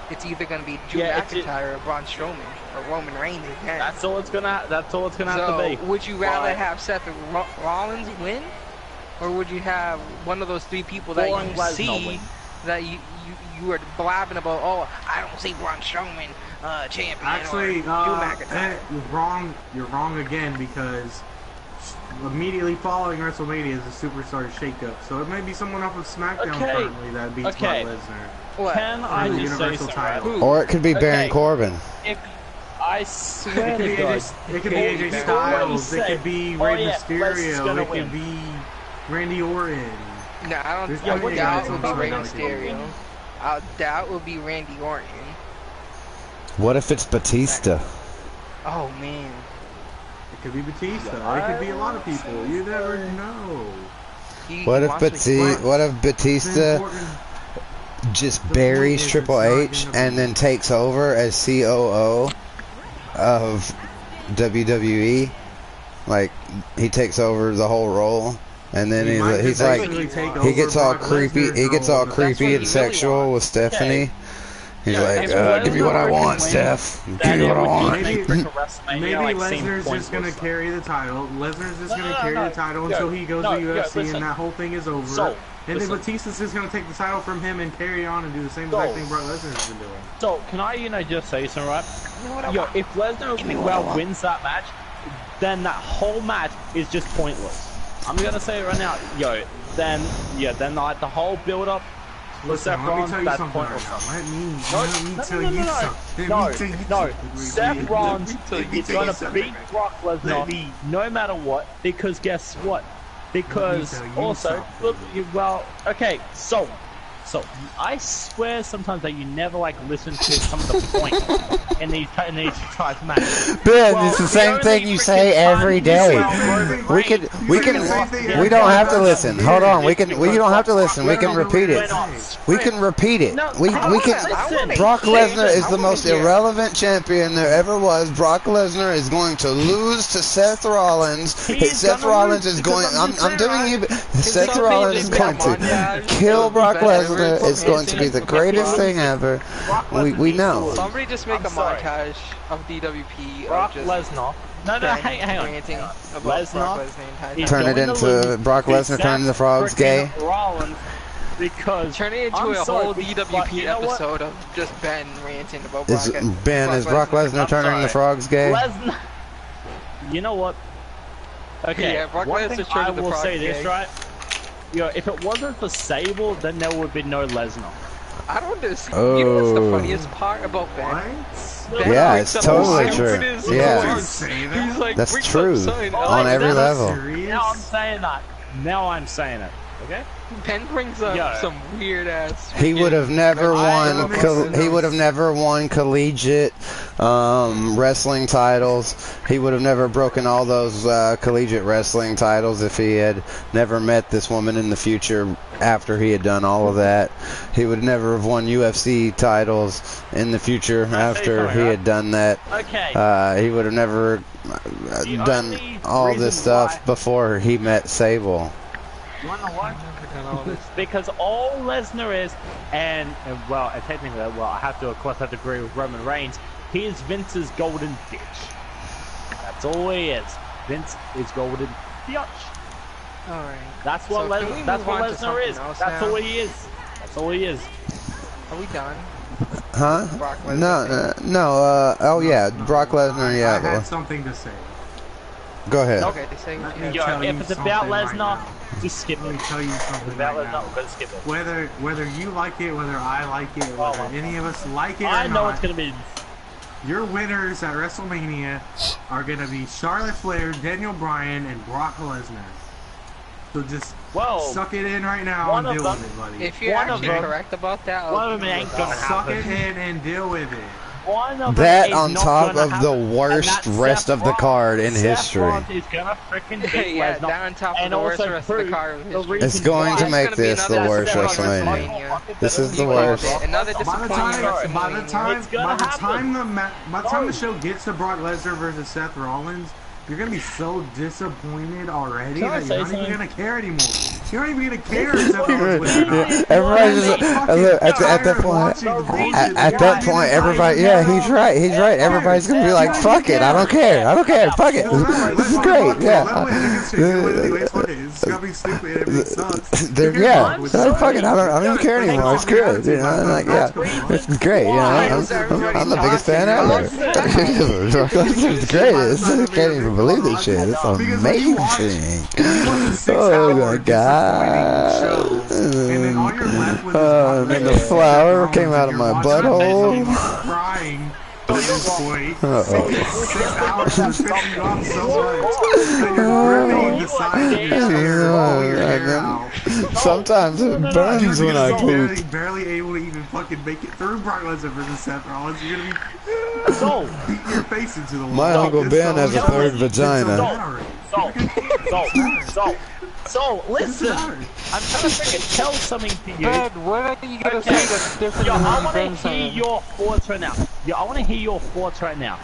It's either gonna be Drew McIntyre or Braun Strowman or Roman Reigns again. That's all it's gonna have to be. Would you rather have Seth Rollins win? Or would you have one of those 3 people that you see that you are blabbing about? Oh, I don't see Braun Strowman champion. Actually, Drew McIntyre. You're wrong again because immediately following WrestleMania is a superstar shakeup. So it might be someone off of SmackDown currently that beats Brock Lesnar. What? Can I just say something? Or it could be Baron Corbin. I swear to God. It could be AJ Styles. It could be Rey Mysterio. It could be Randy Orton. No, I don't doubt it would be Rey Mysterio. I doubt it would be Randy Orton. What if it's Batista? Oh, man. It could be Batista. It could be a lot of people. You never know. What if Batista just buries Triple H and then takes over as COO of WWE? Like, he takes over the whole role. And then he's like, he gets all creepy and sexual with Stephanie. He's like, give me what I want, Steph. Give me what I want. Maybe Lesnar's just gonna carry the title. Lesnar's just gonna carry the title until he goes to UFC, and that whole thing is over. And then Batista's just gonna take the title from him and carry on and do the same exact thing Brock Lesnar's been doing. So, can I, just say something, right? Yo, if Lesnar wins that match, then that whole match is just pointless. I'm gonna say it right now. Yo, then like the whole build-up. Listen, let me tell you something right now. Let me tell you something. No, Seth Rollins is going to beat Brock Lesnar no matter what, because guess what? Because also, well, okay, so I swear sometimes that you never like listen to some of the points in these types of matches. Ben, it's the same thing you say every day. We don't have to listen. Hold on, we don't have to listen. We can repeat it. We can repeat it. We can. Brock Lesnar is the most irrelevant champion there ever was. Brock Lesnar is going to lose to Seth Rollins. Seth Rollins is going. I'm doing you. Seth Rollins is going to kill Brock Lesnar. It's going to be the greatest thing ever. We know. Somebody just make a montage of DWP Brock Lesnar. No, hang on. Lesnar. Turn it into Brock Lesnar turning the frogs gay. Because turn it into a whole DWP episode of just Ben ranting about Brock. Is Brock Lesnar turning the frogs gay? You know what? Okay, yeah, Brock Lesnar I will say this, right? Yo, if it wasn't for Sable, then there would be no Lesnar. I don't understand. You know what's the funniest part about Ben? Yeah, it's totally true. Yeah, that's true on every level. Now I'm saying it. Okay. Ben brings up some weird ass. He would have never won. He would have never won collegiate wrestling titles. He would have never broken all those collegiate wrestling titles if he had never met this woman in the future. After he had done all of that, he would never have won UFC titles in the future after he had done that. Okay. He would have never done all this stuff before he met Sable. Because all Lesnar is, and technically, I have to, of course, agree with Roman Reigns. He is Vince's golden bitch. That's all he is. Vince is golden bitch. All right. That's what Lesnar is. That's all he is. That's all he is. Are we done? Huh? No. Oh yeah, Brock Lesnar. Yeah. I had something to say. Go ahead. Okay, to say what you have. If it's about Lesnar, just skip it. Let me tell you something right now. Skip it. Whether you like it, whether I like it, whether any of us like it or not, I know it's gonna be. Your winners at WrestleMania are gonna be Charlotte Flair, Daniel Bryan, and Brock Lesnar. So just suck it in right now and deal with it, buddy. If you're actually correct about that, one of them ain't gonna happen. Suck it in and deal with it. That on top of the worst rest of the card in history. Yeah, that on top of the worst rest of the card in history. It's going to make this the worst WrestleMania. This is the worst. Another disappointing By the time the show gets to Brock Lesnar versus Seth Rollins, you're gonna be so disappointed already that you're not even gonna care anymore. You're not even gonna care if Seth Rollins wins or not. Everybody's just look at that point. At that point, everybody. Yeah, he's right. He's right. Everybody's gonna be like, "Fuck it, I don't care. I don't care. Fuck it. This is great." Yeah. It's gonna be stupid. Everything sucks. Yeah. Fuck it. I don't even care anymore. It's good. You know, like it's great. You know, I'm the biggest fan ever. It's great. I can't even believe this shit. It's amazing. Oh my god. And then the flower came out of my butthole. Crying. At this point, 6 hours has pissed you off so much that you're really deciding sometimes it burns when I poop. Barely able to even fucking make it through Brock Lesnar versus Seth Rollins. You're gonna be beating your face into the wall. My Uncle Ben has a third vagina. So, listen, I'm trying to freaking tell something to you. Ben, what are you gonna say that's different than I want to hear your thoughts right now. I want to hear your thoughts right now.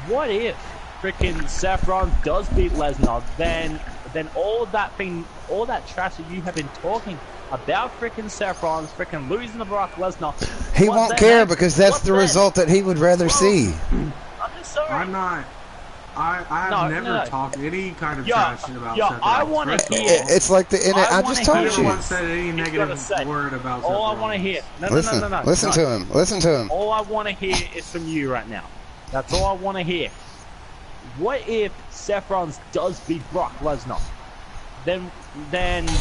What if freaking Seth Rollins does beat Lesnar, then all that trash that you have been talking about freaking Seth Rollins freaking losing to Brock Lesnar. He won't care because that's the result that he would rather see. I'm just sorry. I'm not. I have never talked any kind of trash about Seth Rollins. I want to hear. It's like the I just told you. No one said any negative word about Seth Rollins. All I want to hear. No. Listen to him. Listen to him. All I want to hear is from you right now. That's all I want to hear. What if Seth Rollins does beat Brock Lesnar? Then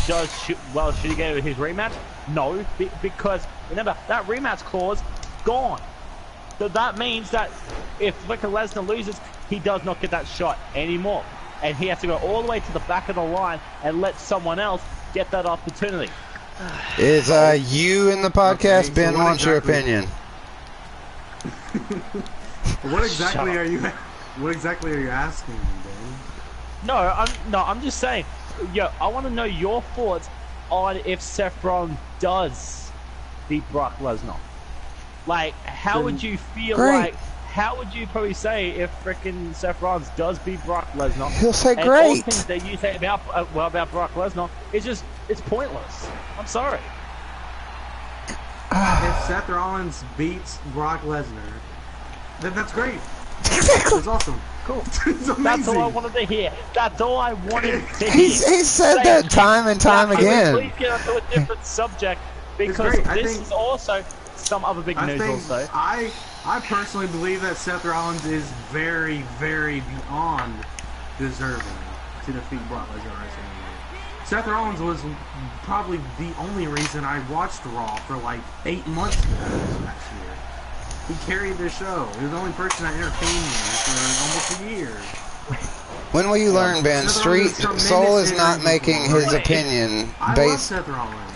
should he get his rematch? No, because remember that rematch clause gone. So that means that if Lesnar loses, he does not get that shot anymore, and he has to go all the way to the back of the line and let someone else get that opportunity. Is you in the podcast? Okay, Ben wants your opinion. What exactly are you? What exactly are you asking me, Ben? No, I'm just saying. Yo, I want to know your thoughts on if Seth Rollins does beat Brock Lesnar. Like, how would you feel? Like, how would you probably say if freaking Seth Rollins does beat Brock Lesnar? He'll say and great. All the things that you say about Brock Lesnar, it's pointless. I'm sorry. If Seth Rollins beats Brock Lesnar, then that's great. That's awesome. Cool. It's amazing. That's all I wanted to hear. That's all I wanted to hear. He said that time and time again. Please get onto a different subject because this is also some other big news also. I personally believe that Seth Rollins is very, very beyond deserving to defeat Brock Lesnar at WrestleMania. Seth Rollins was probably the only reason I watched Raw for like 8 months this past year. He carried the show. He was the only person that entertained me for almost a year. When will you learn, Ben? Soul is not making his opinion based. Seth Rollins.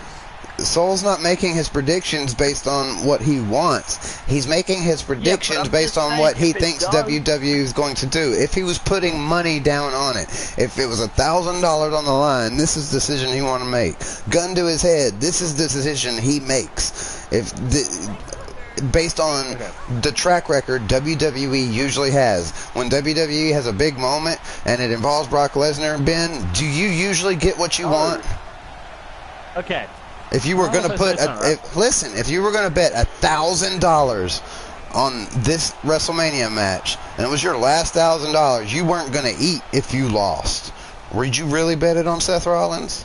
Soul's not making his predictions based on what he wants. He's making his predictions based on what he thinks WWE is going to do. If he was putting money down on it, if it was $1,000 on the line, this is the decision he want to make. Gun to his head, this is the decision he makes. Based on the track record WWE usually has. When WWE has a big moment and it involves Brock Lesnar, Ben, do you usually get what you want? Okay. If you were going to put, if you were going to bet $1,000 on this WrestleMania match, and it was your last $1,000, you weren't going to eat if you lost. Would you really bet it on Seth Rollins?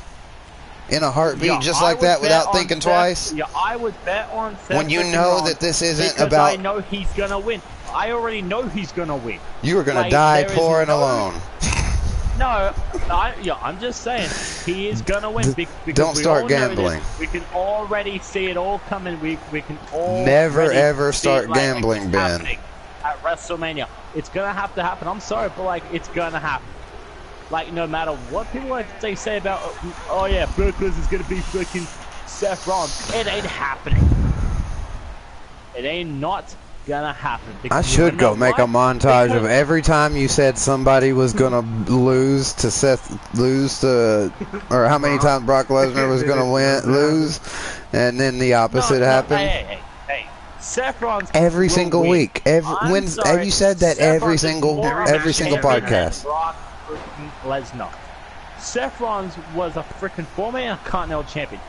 In a heartbeat, just like that, without thinking twice? Yeah, I would bet on Seth. When you know that this isn't about... I know he's going to win. I already know he's going to win. You are going to die poor and alone. No, I'm just saying, he is going to win. Don't start gambling. We can already see it all coming. We can all never ever start gambling, Ben. At WrestleMania. It's going to have to happen. I'm sorry, but it's going to happen. No matter what people they say about, oh yeah, Brock Lesnar's gonna be freaking Seth Rollins, it ain't happening. It ain't not gonna happen. I should go make a montage of every time you said somebody was gonna lose to or how many times Brock Lesnar was gonna lose, and then the opposite happened. Hey. Seth Rollins every single week. Have you said that every single podcast? Lesnar. Seth Rollins was a freaking former Intercontinental Champion,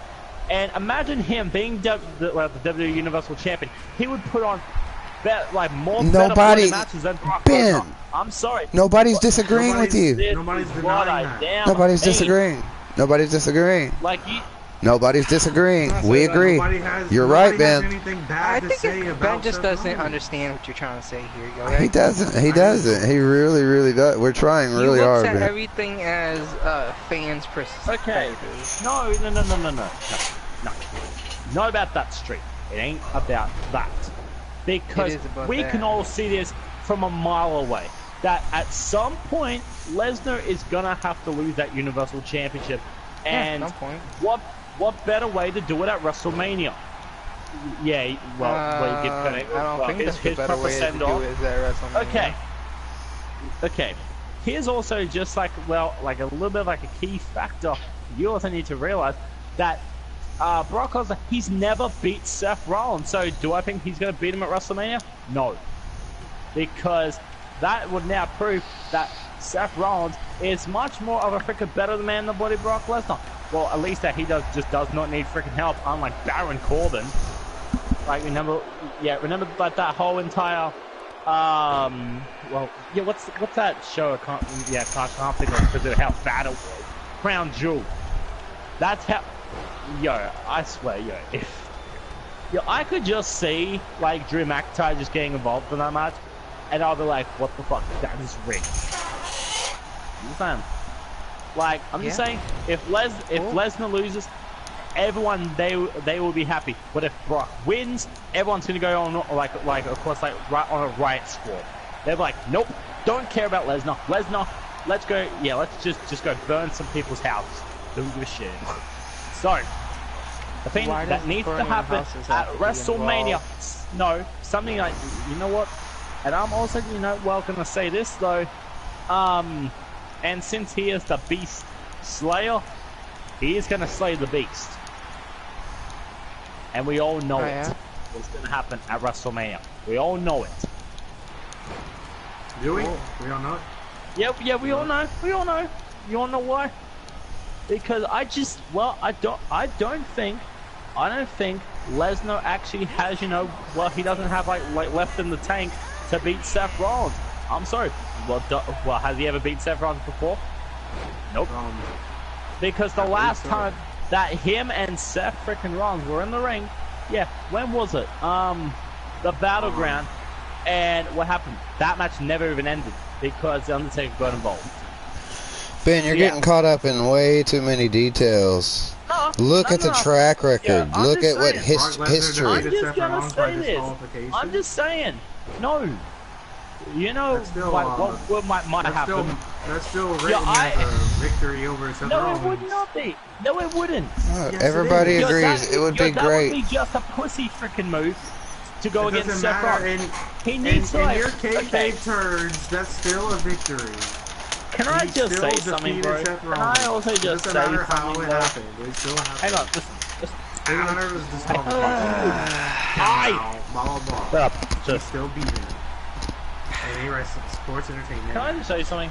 and imagine him being the WWE Universal Champion. He would put on more better matches than Brock Lesnar. I'm sorry. Nobody's disagreeing with you. Nobody's denying that. Nobody's disagreeing. Nobody's disagreeing. Nobody's disagreeing. We agree. You're right, Ben. I think Ben just doesn't understand what you're trying to say here, yo. Right? He doesn't. He doesn't. He really, really does. We're trying really hard, Ben. He looks at everything as fans' perspective. Okay. No. Not about that, Street. It ain't about that. Because we can all see this from a mile away. That at some point, Lesnar is gonna have to lose that Universal Championship. And at some point. What better way to do it at WrestleMania? Yeah, I don't think that's the better way to do it at WrestleMania. Okay. Here's also just a little bit like a key factor. You also need to realize that Brock Lesnar, he's never beat Seth Rollins. So do I think he's going to beat him at WrestleMania? No. Because that would now prove that Seth Rollins is much more of a freaking better man than Brock Lesnar. well, at least that he just does not need freaking help, unlike Baron Corbin. Like, remember like that whole entire, well, yeah, what's that show? I can't think of because of how bad it was. Crown Jewel. That's how, yo, I swear, I could just see, like, Drew McIntyre just getting involved in that match, and I'll be like, what the fuck, that is rigged. You understand? Like, I'm just saying, if Lesnar loses, everyone, they will be happy. But if Brock wins, everyone's gonna go on like of course, like right on a riot squad. They're like, nope, don't care about Lesnar. Let's go. Yeah, let's just go burn some people's houses. Don't give a shit. So the thing that needs to happen at WrestleMania, no, something like, you know what? And I'm also, gonna say this though. And since he is the Beast Slayer, he is gonna slay the Beast. And we all know it. What's gonna happen at WrestleMania. We all know it. Do we? We all know it? Yeah, we all know. We all know. You all know why? Because I don't think Lesnar actually has, he doesn't have like left in the tank to beat Seth Rollins. I'm sorry. Well, has he ever beat Seth Rollins before? Nope. Because the last time that him and Seth freaking Rollins were in the ring, yeah, when was it? The Battleground, and what happened? That match never even ended because the Undertaker got involved. Ben, you're getting caught up in way too many details. Look at the track record. Look at what history. I'm just gonna say this. I'm just saying. No. What might have happened. That's still written as a victory over Seth Rollins. No, it would not be. No, it wouldn't. Yes, everybody agrees. It would be great. That would be just a pussy freaking move to go against Seth Rollins. He needs to, in your kayfabe turns, that's still a victory. Can I just say something, bro? Can I also just say something? It still happened. Hang on, listen. Hunter was disqualified. He's still beating. Any wrestling, sports entertainment. Can I just say something?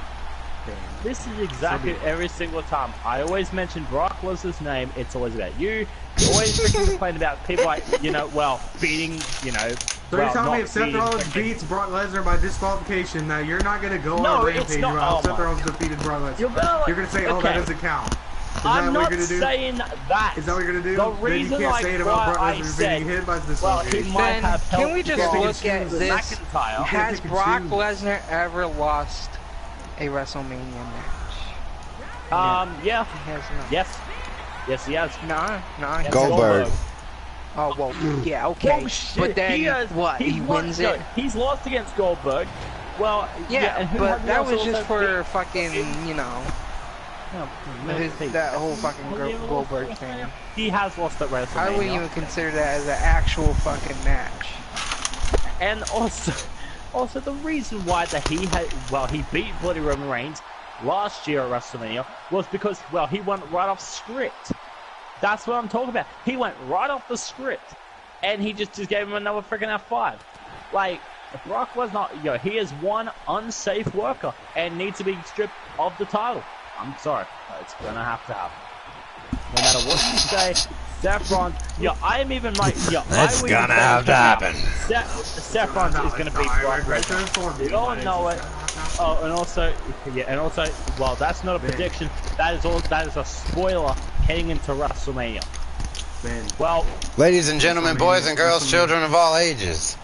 This is exactly every single time. I always mention Brock Lesnar's name. It's always about you. You always freaking complain about people like, beating, So you're telling me if Seth Rollins beats Brock Lesnar by disqualification, now you're not going to go on a rampage about Seth Rollins defeated Brock Lesnar. You're going to say, that doesn't count. I'm not saying that. Is that what you're going to do? The reason then you can't say it about Brock Lesnar being hit by disqualification. Can we just look at this? Has Brock Lesnar ever lost a WrestleMania match? Yeah. He has not. Yes, he has. No. Goldberg. Oh, well, yeah, okay. Oh, but then, he wins it? He's lost against Goldberg. Well, yeah, but that was just for fucking, that whole fucking Goldberg thing. He has lost at WrestleMania. I wouldn't even consider that as an actual fucking match. And also the reason why that he beat Bloody Roman Reigns last year at WrestleMania was because, he went right off script. That's what I'm talking about. He went right off the script, and he just gave him another freaking F5. Like, Brock Lesnar, he is one unsafe worker and needs to be stripped of the title. I'm sorry, it's gonna have to happen. No matter what you say, Seth Rollins, I'm even like, that's gonna have to happen. Seth Rollins is gonna beat Brock Lesnar. We all know it. Oh, and also, that's not a prediction. That is a spoiler heading into WrestleMania. Well, ladies and gentlemen, boys and girls, children of all ages.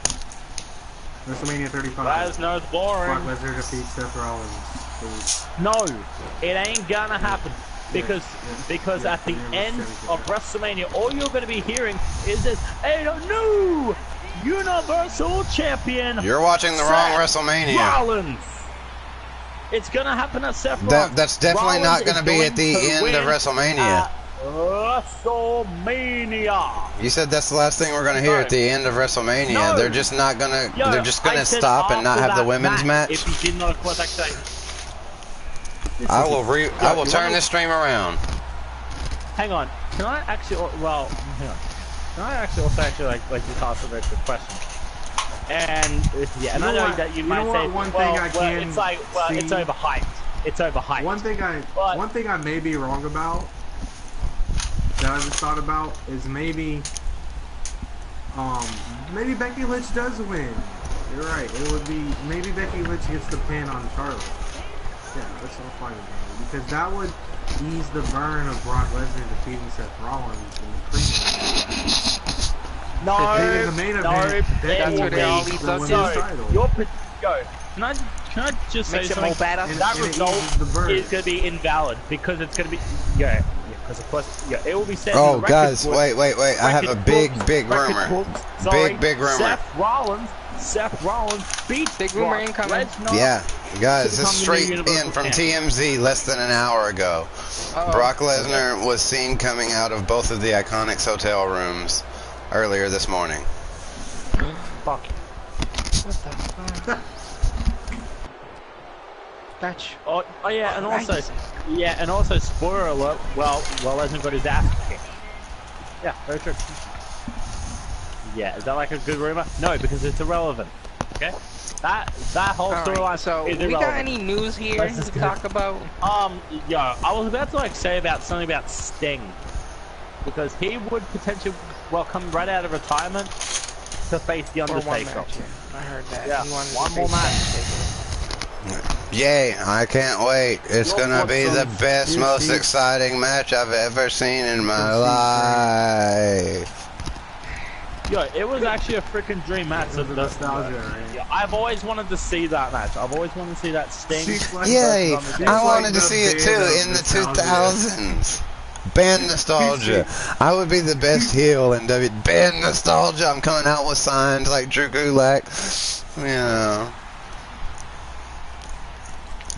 WrestleMania 35. Lesnar's boring. Brock Lesnar defeats Seth Rollins. No, it ain't gonna happen. Because at the end of WrestleMania, all you're going to be hearing is this, hey, new Universal Champion. You're watching the wrong WrestleMania. Rollins. It's going to happen at Seth Rollins. That's definitely not going to be at the end of WrestleMania. WrestleMania. You said that's the last thing we're going to hear at the end of WrestleMania. No. They're just not going to. They're just going to stop and not have the women's match. If you did not, of course, I say. I will turn this stream around. Hang on. Can I actually? Hang on. Can I actually also like just ask a very good question? And and I know that you might say, it's like, it's overhyped. It's overhyped. One thing I may be wrong about that I just thought about is maybe Becky Lynch does win. You're right. It would be maybe Becky Lynch gets the pin on Charlotte. Yeah, that's all fine with me, because that would ease the burn of Brock Lesnar defeating Seth Rollins in the pre-match. No, In the main event, that's where they all leads up to. Can I just say Makes it something? more better. That result is going to be invalid because it's going to be because of course it will be set. Oh, in the guys, book. wait! I have a big rumor. Sorry, Big rumor. Seth Rollins beats Big rumor incoming. Yeah, guys, this become is the straight new Universal in from Champion. TMZ less than an hour ago. Brock Lesnar was seen coming out of both of the Iconics hotel rooms earlier this morning. Fuck. What the fuck? Oh yeah, and also, spoiler alert. Well, Lesnar got his ass kicked. Yeah, very true. Yeah, is that like a good rumor? No, because it's irrelevant. Okay, that whole storyline. So, is we irrelevant. got any news here to talk about? Yeah, I was about to say about something about Sting, because he would potentially come right out of retirement to face the Undertaker. One match, yeah. I heard that. Yeah, he wanted one to more face Yay, I can't wait. It's gonna be the best, most Steve. exciting match I've ever seen in my life. Yo, it was actually a freaking dream match. Nostalgia, right? Yeah, I've always wanted to see that match. I've always wanted to see that Sting. Yay, I wanted to the see it too band in of the nostalgia. 2000s. Band nostalgia. I would be the best heel in Band nostalgia. I'm coming out with signs like Drew Gulak. You know.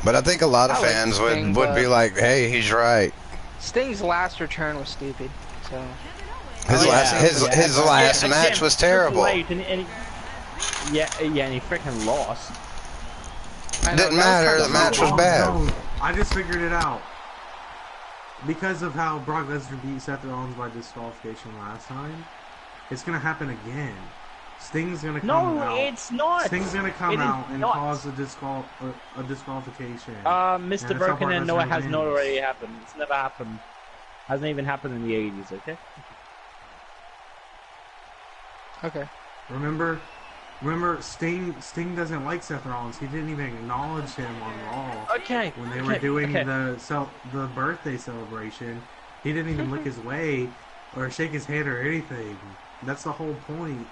But I think a lot of fans would be like, hey, he's right. Sting's last return was stupid, so... His last match was terrible. Late and he freaking lost. Didn't matter, the match was bad. No, I just figured it out. Because of how Brock Lesnar beat Seth Rollins by disqualification last time, it's gonna happen again. Sting's gonna come out. No, it's not. Sting's gonna come out and cause a disqualification. Mr. Broken and no, it has not already happened. It's never happened. Hasn't even happened in the 80s, okay? Okay. Remember, Sting doesn't like Seth Rollins. He didn't even acknowledge him on Raw. Okay. When they were doing the birthday celebration, he didn't even look his way or shake his hand or anything. That's the whole point.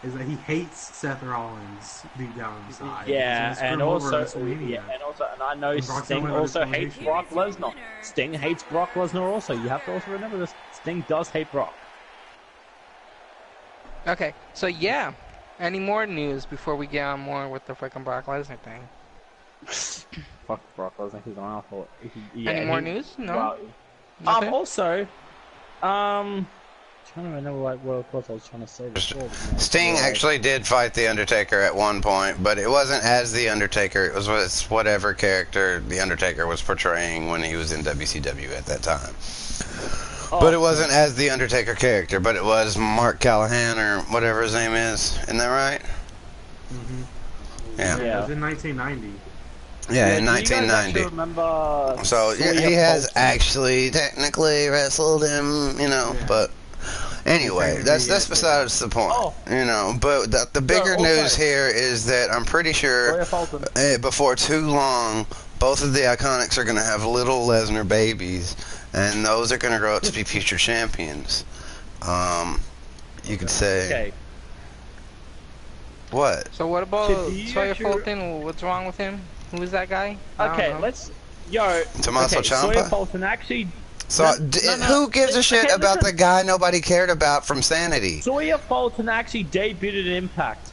Is that he hates Seth Rollins deep down inside. Yeah, and I know Sting also hates Brock Lesnar. Sting hates Brock Lesnar also. You have to also remember this. Sting does hate Brock. Okay, so yeah. Any more news before we get on more with the freaking Brock Lesnar thing? Fuck Brock Lesnar, he's an asshole. Any more news? No. Nothing? I don't remember what it was I was trying to say before. Sting actually did fight The Undertaker at one point, but it wasn't as The Undertaker. It was whatever character The Undertaker was portraying when he was in WCW at that time. But it wasn't as The Undertaker character, but it was Mark Callahan or whatever his name is. Isn't that right? Mm-hmm. Yeah. It was in 1990. Yeah, in 1990. So he has actually technically wrestled him, you know, but... Anyway, that's besides the point, you know. But the bigger news here is that I'm pretty sure before too long, both of the Iconics are going to have little Lesnar babies, and those are going to grow up to be future champions. You could say. Okay. What? So what about Sawyer Fulton? What's wrong with him? Who is that guy? Okay, Tommaso Ciampa? Sawyer Fulton actually... So, who gives a shit about the guy nobody cared about from Sanity? Sawyer Fulton actually debuted at Impact.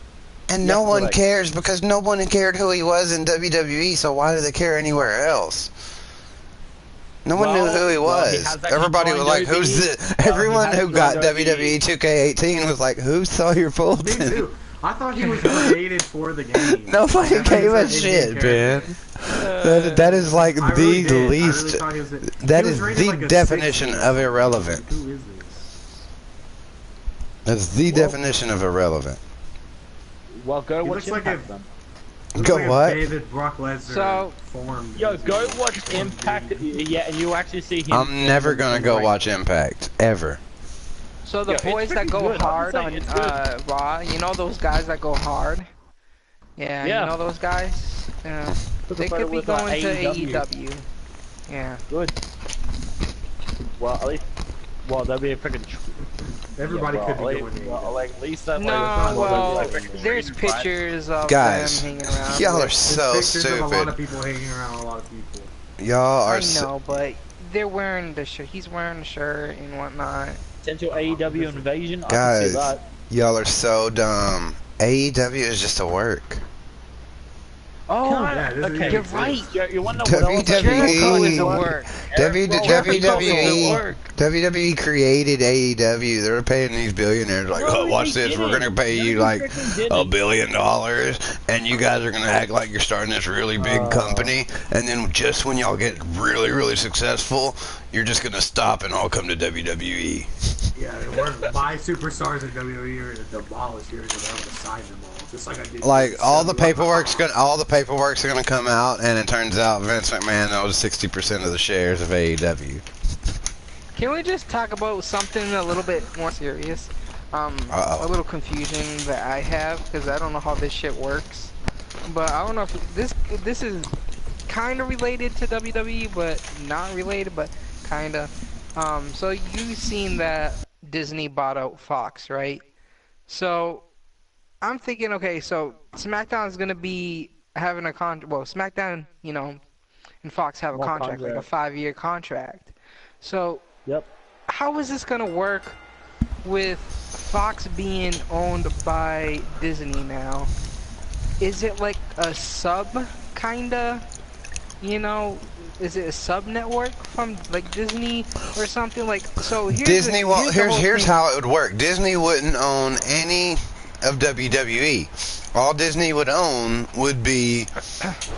And no one cares because no one cared who he was in WWE, so why do they care anywhere else? No one knew who he was. Everybody was like, who's this? Everyone who got WWE 2K18 was like, who's Sawyer Fulton? Me too. I thought he was created for the game. Nobody gave a shit, man. That is like the least. That is the definition of irrelevant. Who is this? That's the definition of irrelevant. Well, go He watch looks like Impact then. Go like what? David Brock Lesnar form. Yo, go watch Impact. Yeah, and you actually see him. I'm never gonna go watch Impact ever. So the boys that go hard on Raw, you know those guys that go hard? Yeah, you know those guys? They could be going to AEW. Yeah. Good. Well, at least, that'd be a freaking. Everybody could be going to well, like at least that. No, well, there's pictures of guys, them hanging around. y'all are so pictures stupid. Of a lot of people hanging around a lot of people. Y'all are. I know, but they're wearing the shirt. He's wearing the shirt and whatnot. Potential AEW invasion. Guys, I can see that. y'all are so dumb. AEW is just a work. Oh, yeah, okay, you're right. You want to know what else? Jericho is a work. WWE created AEW. They were paying these billionaires like, oh, watch this. We're gonna pay you like $1 billion, and you guys are gonna act like you're starting this really big company. And then just when y'all get really, really successful, you're just gonna stop and all come to WWE. Yeah, we're buy superstars in WWE or to demolish here to sign them all. Just like I did. Like all the paperwork's gonna come out, and it turns out Vince McMahon owns 60% of the shares of AEW. Can we just talk about something a little bit more serious? A little confusion that I have because I don't know how this shit works. But I don't know if this is kind of related to WWE, but not related, but kind of. So you've seen that Disney bought out Fox, right? So I'm thinking, okay, so SmackDown is gonna be having a SmackDown, you know, and Fox have a contract, like a 5-year contract. So, how is this gonna work with Fox being owned by Disney now? Is it like a sub, kinda? You know, is it a sub network from like Disney or something? Like, so here's how it would work. Disney wouldn't own any of WWE. All Disney would own would be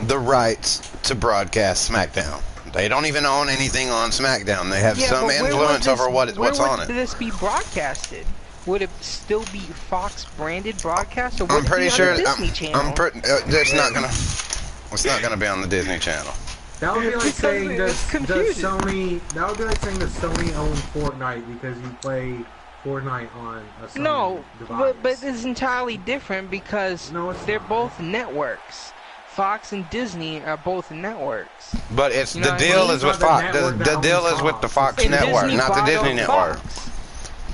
the rights to broadcast SmackDown. They don't even own anything on SmackDown. They have some influence over what's on it. Where would this be broadcasted? Would it still be Fox branded broadcast, or would I'm pretty it be sure on the Disney Channel? It's not gonna be on the Disney Channel. That would be like saying does Sony. That would be like saying that Sony owns Fortnite because you play Fortnite on a Sony device. but it's entirely different because they're both networks. Fox and Disney are both networks. But it's the deal is with Fox. The deal is with the Fox network, not the Disney network.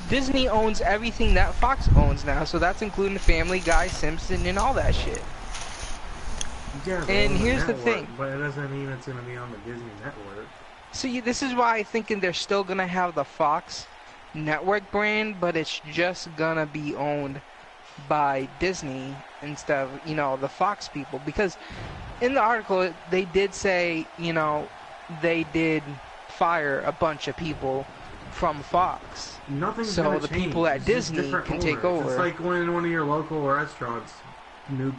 Disney owns everything that Fox owns now, so that's including Family Guy, Simpson, and all that shit. Yeah, and here's the thing. But it doesn't mean it's gonna be on the Disney network. See, this is why I'm thinking they're still gonna have the Fox network brand, but it's just gonna be owned by Disney instead of, you know, the Fox people. Because in the article they did say, you know, they did fire a bunch of people from Fox. Nothing's so gonna the change. people at Disney can take over. It's like when one of your local restaurants, new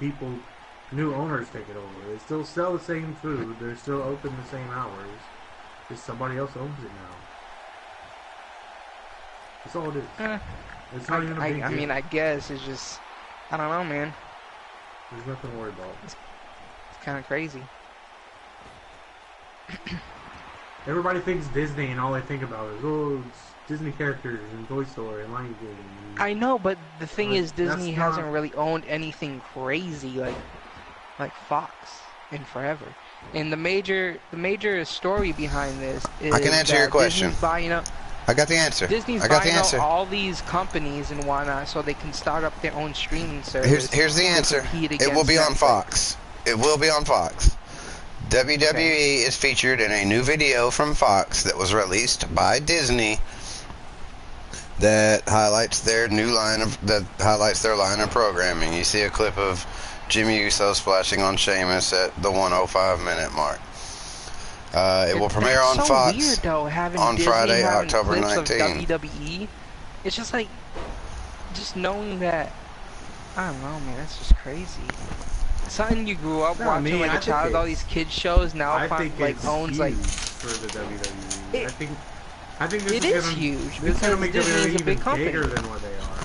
owners take it over. They still sell the same food. They're still open the same hours. Just somebody else owns it now. That's all it is. It's not even a big deal. I mean, I guess it's just, I don't know, man. There's nothing to worry about. It's kind of crazy. Everybody thinks Disney, and all they think about is, oh, it's Disney characters and Toy Story and Lion King. I know, but the thing is, Disney hasn't really owned anything crazy like Fox in forever. And the major story behind this is I can answer your question. Disney's buying up. I got the answer. Disney's buying out all these companies and whatnot, so they can start up their own streaming service. Here's the answer. It will be on Fox. It will be on Fox. WWE is featured in a new video from Fox that was released by Disney that highlights their line of programming. You see a clip of Jimmy Uso splashing on Sheamus at the 105-minute mark. It will premiere on Fox weird, though, on Disney Friday, October 19th. WWE. It's just like, just knowing that, I don't know, man, that's just crazy. Something you grew up watching like a child, all these kids shows now owns like for the WWE. I think it is huge because Disney is a big company. Bigger than what they are.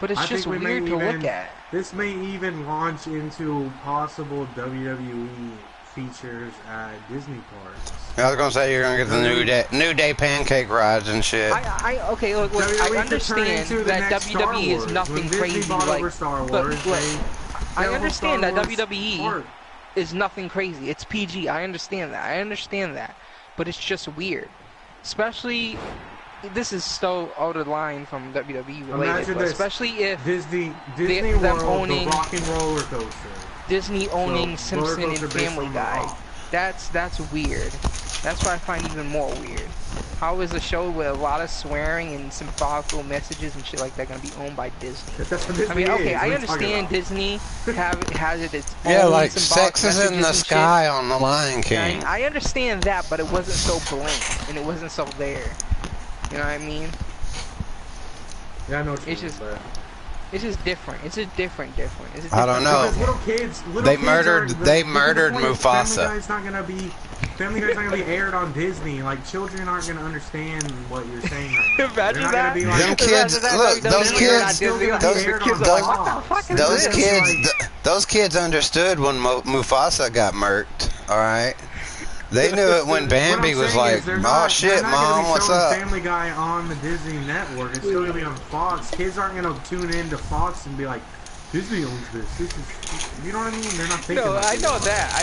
But it's just weird to look at. This may even launch into possible WWE features at Disney parks. I was gonna say you're gonna get the New Day pancake rides and shit. Okay, look, I understand that WWE is nothing crazy like. Star Wars, look, I understand that WWE is nothing crazy. It's PG. I understand that. But it's just weird, especially. This is so out of line from WWE related, but especially if Disney them owning the Rock and Roller Coaster, Disney owning Simpson and Family Guy. That's weird. That's what I find even more weird. How is a show with a lot of swearing and symbolical messages and shit like that gonna be owned by Disney? I mean, okay, I understand Disney has its own like symbolic sex is in the sky on the Lion King. I understand that, but it wasn't so blatant and it wasn't so there. You know what I mean? Yeah, I know what you mean, it's just different. It's just different. It's I don't know. They murdered Mufasa. Family Guy's not gonna be aired on Disney. Like, children aren't gonna understand what you're saying right now. Imagine that. Them kids, look, those kids understood when Mufasa got murked. All right. They knew it when Bambi was like, "Oh shit, mom, what's up?" Family Guy on the Disney Network. It's still gonna be on Fox. Kids aren't gonna tune into Fox and be like, "Disney owns this. This is," you know what I mean? They're not thinking. No, I know that.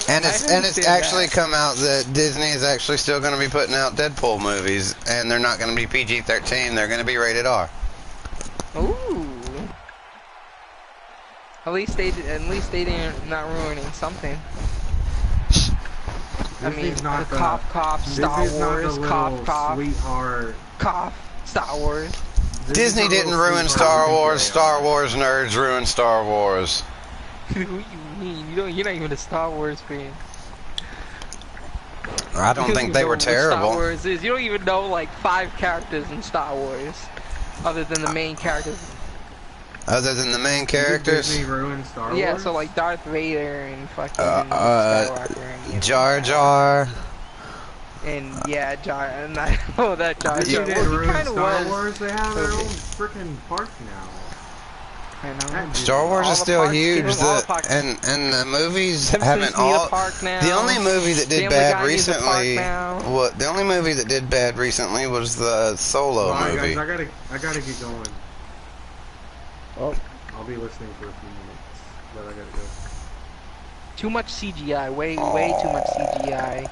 And it's actually come out that Disney is actually still gonna be putting out Deadpool movies, and they're not gonna be PG-13. They're gonna be rated R. Ooh. At least they didn't not ruining something. I mean, not the cough, Star Wars, cough, sweetheart. Cough, Star Wars. Disney didn't ruin Star Wars. Star Wars nerds ruined Star Wars. What do you mean? You're not even a Star Wars fan. I don't think they were terrible. Star Wars is. You don't even know like 5 characters in Star Wars, other than the main characters. Other than the main characters? Disney ruined Star Wars? Yeah, so like Darth Vader and fucking Skywalker and Jar Jar. And yeah, Jar, and I know that Jar Jar. Disney didn't ruin Star Wars. They have their own freaking park now. I know. Star Wars is still huge, and the movies haven't all. The only movie that did bad recently, the only movie that did bad recently was the Solo movie. Guys, I gotta get going. Oh, I'll be listening for a few minutes, but I gotta go. Too much CGI, way too much CGI.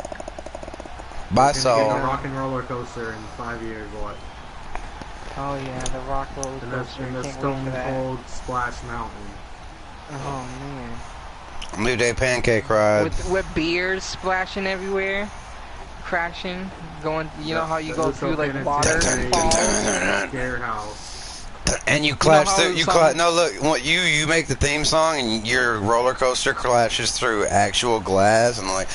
Bye, Saul. We're gonna get a Rock and Roller Coaster in 5 years, what? Oh yeah, the Rock Roller Coaster. And the Stone Cold Splash Mountain. Oh man. New Day pancake ride. With beers splashing everywhere, crashing, going. You know how you go through like water falls. Scare house. And you clash through. No, look. You make the theme song, and your roller coaster clashes through actual glass, and like,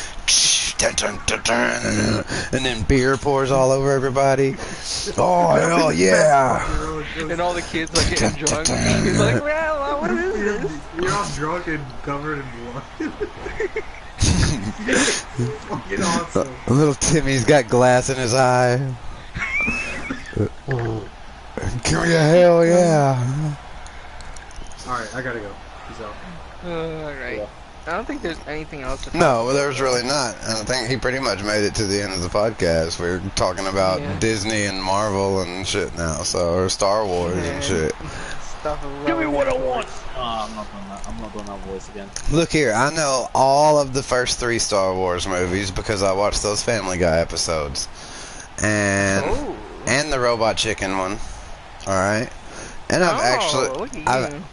and then beer pours all over everybody. Oh hell yeah! And all the kids are getting drunk. He's like, well, what is this? You're all drunk and covered in blood. Fucking awesome. Little Timmy's got glass in his eye. Give me a hell yeah. Alright, I gotta go. Peace out. Alright. Yeah. I don't think there's anything else to talk about. There's really not. I think he pretty much made it to the end of the podcast. We're talking about Disney and Marvel and shit now, or Star Wars and shit. Give me what I want! I'm not doing that voice again. Look here, I know all of the first 3 Star Wars movies because I watched those Family Guy episodes. And the Robot Chicken one. Alright. And I've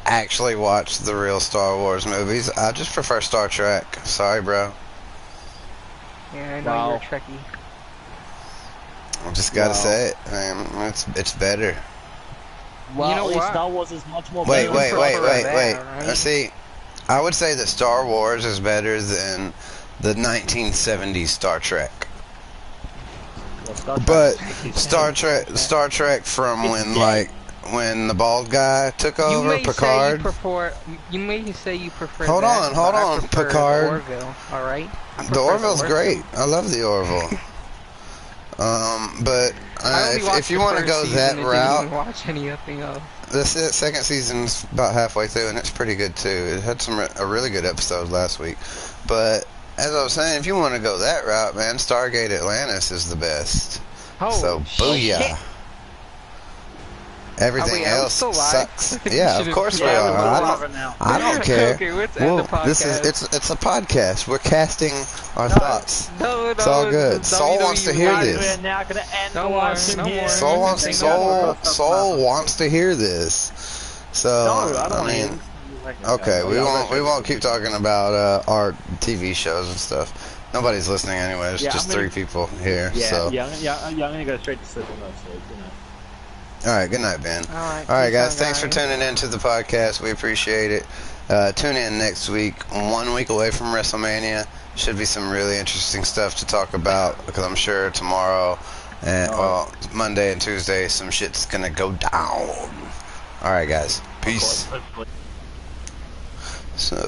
actually watched the real Star Wars movies. I just prefer Star Trek. Sorry, bro. Yeah, I know you're a Trekkie. I just gotta say it. It's better. Well, you know what? Star Wars is much more wait. Right? See, I would say that Star Wars is better than the 1970s Star Trek. But Star Trek from when the bald guy took over, Picard. You may say you prefer. Hold on, Picard. Orville, all right. The Orville's great. I love the Orville. But if you want to go that route, watch anything else. second season's about halfway through, and it's pretty good too. It had a really good episode last week. But as I was saying, if you want to go that route, man, Stargate Atlantis is the best. So booyah. Shit. Everything else sucks. Yeah, of course we Yeah, are. I don't care. Okay, let's end the podcast. It's a podcast. We're casting our thoughts. No, it's all good. Soul wants to hear this. We're now gonna end No the more, live no here. more. Soul wants to hear this. So No, I don't mean, okay, we won't keep talking about our TV shows and stuff. Nobody's listening anyway. There's just 3 people here. Yeah, so I'm gonna go straight to sleep on that, so you know. all right, good night, Ben. All right, guys. Thanks for tuning in to the podcast. We appreciate it. Tune in next week. 1 week away from WrestleMania. Should be some really interesting stuff to talk about because I'm sure tomorrow and Monday and Tuesday some shit's gonna go down. All right, guys. Peace. So.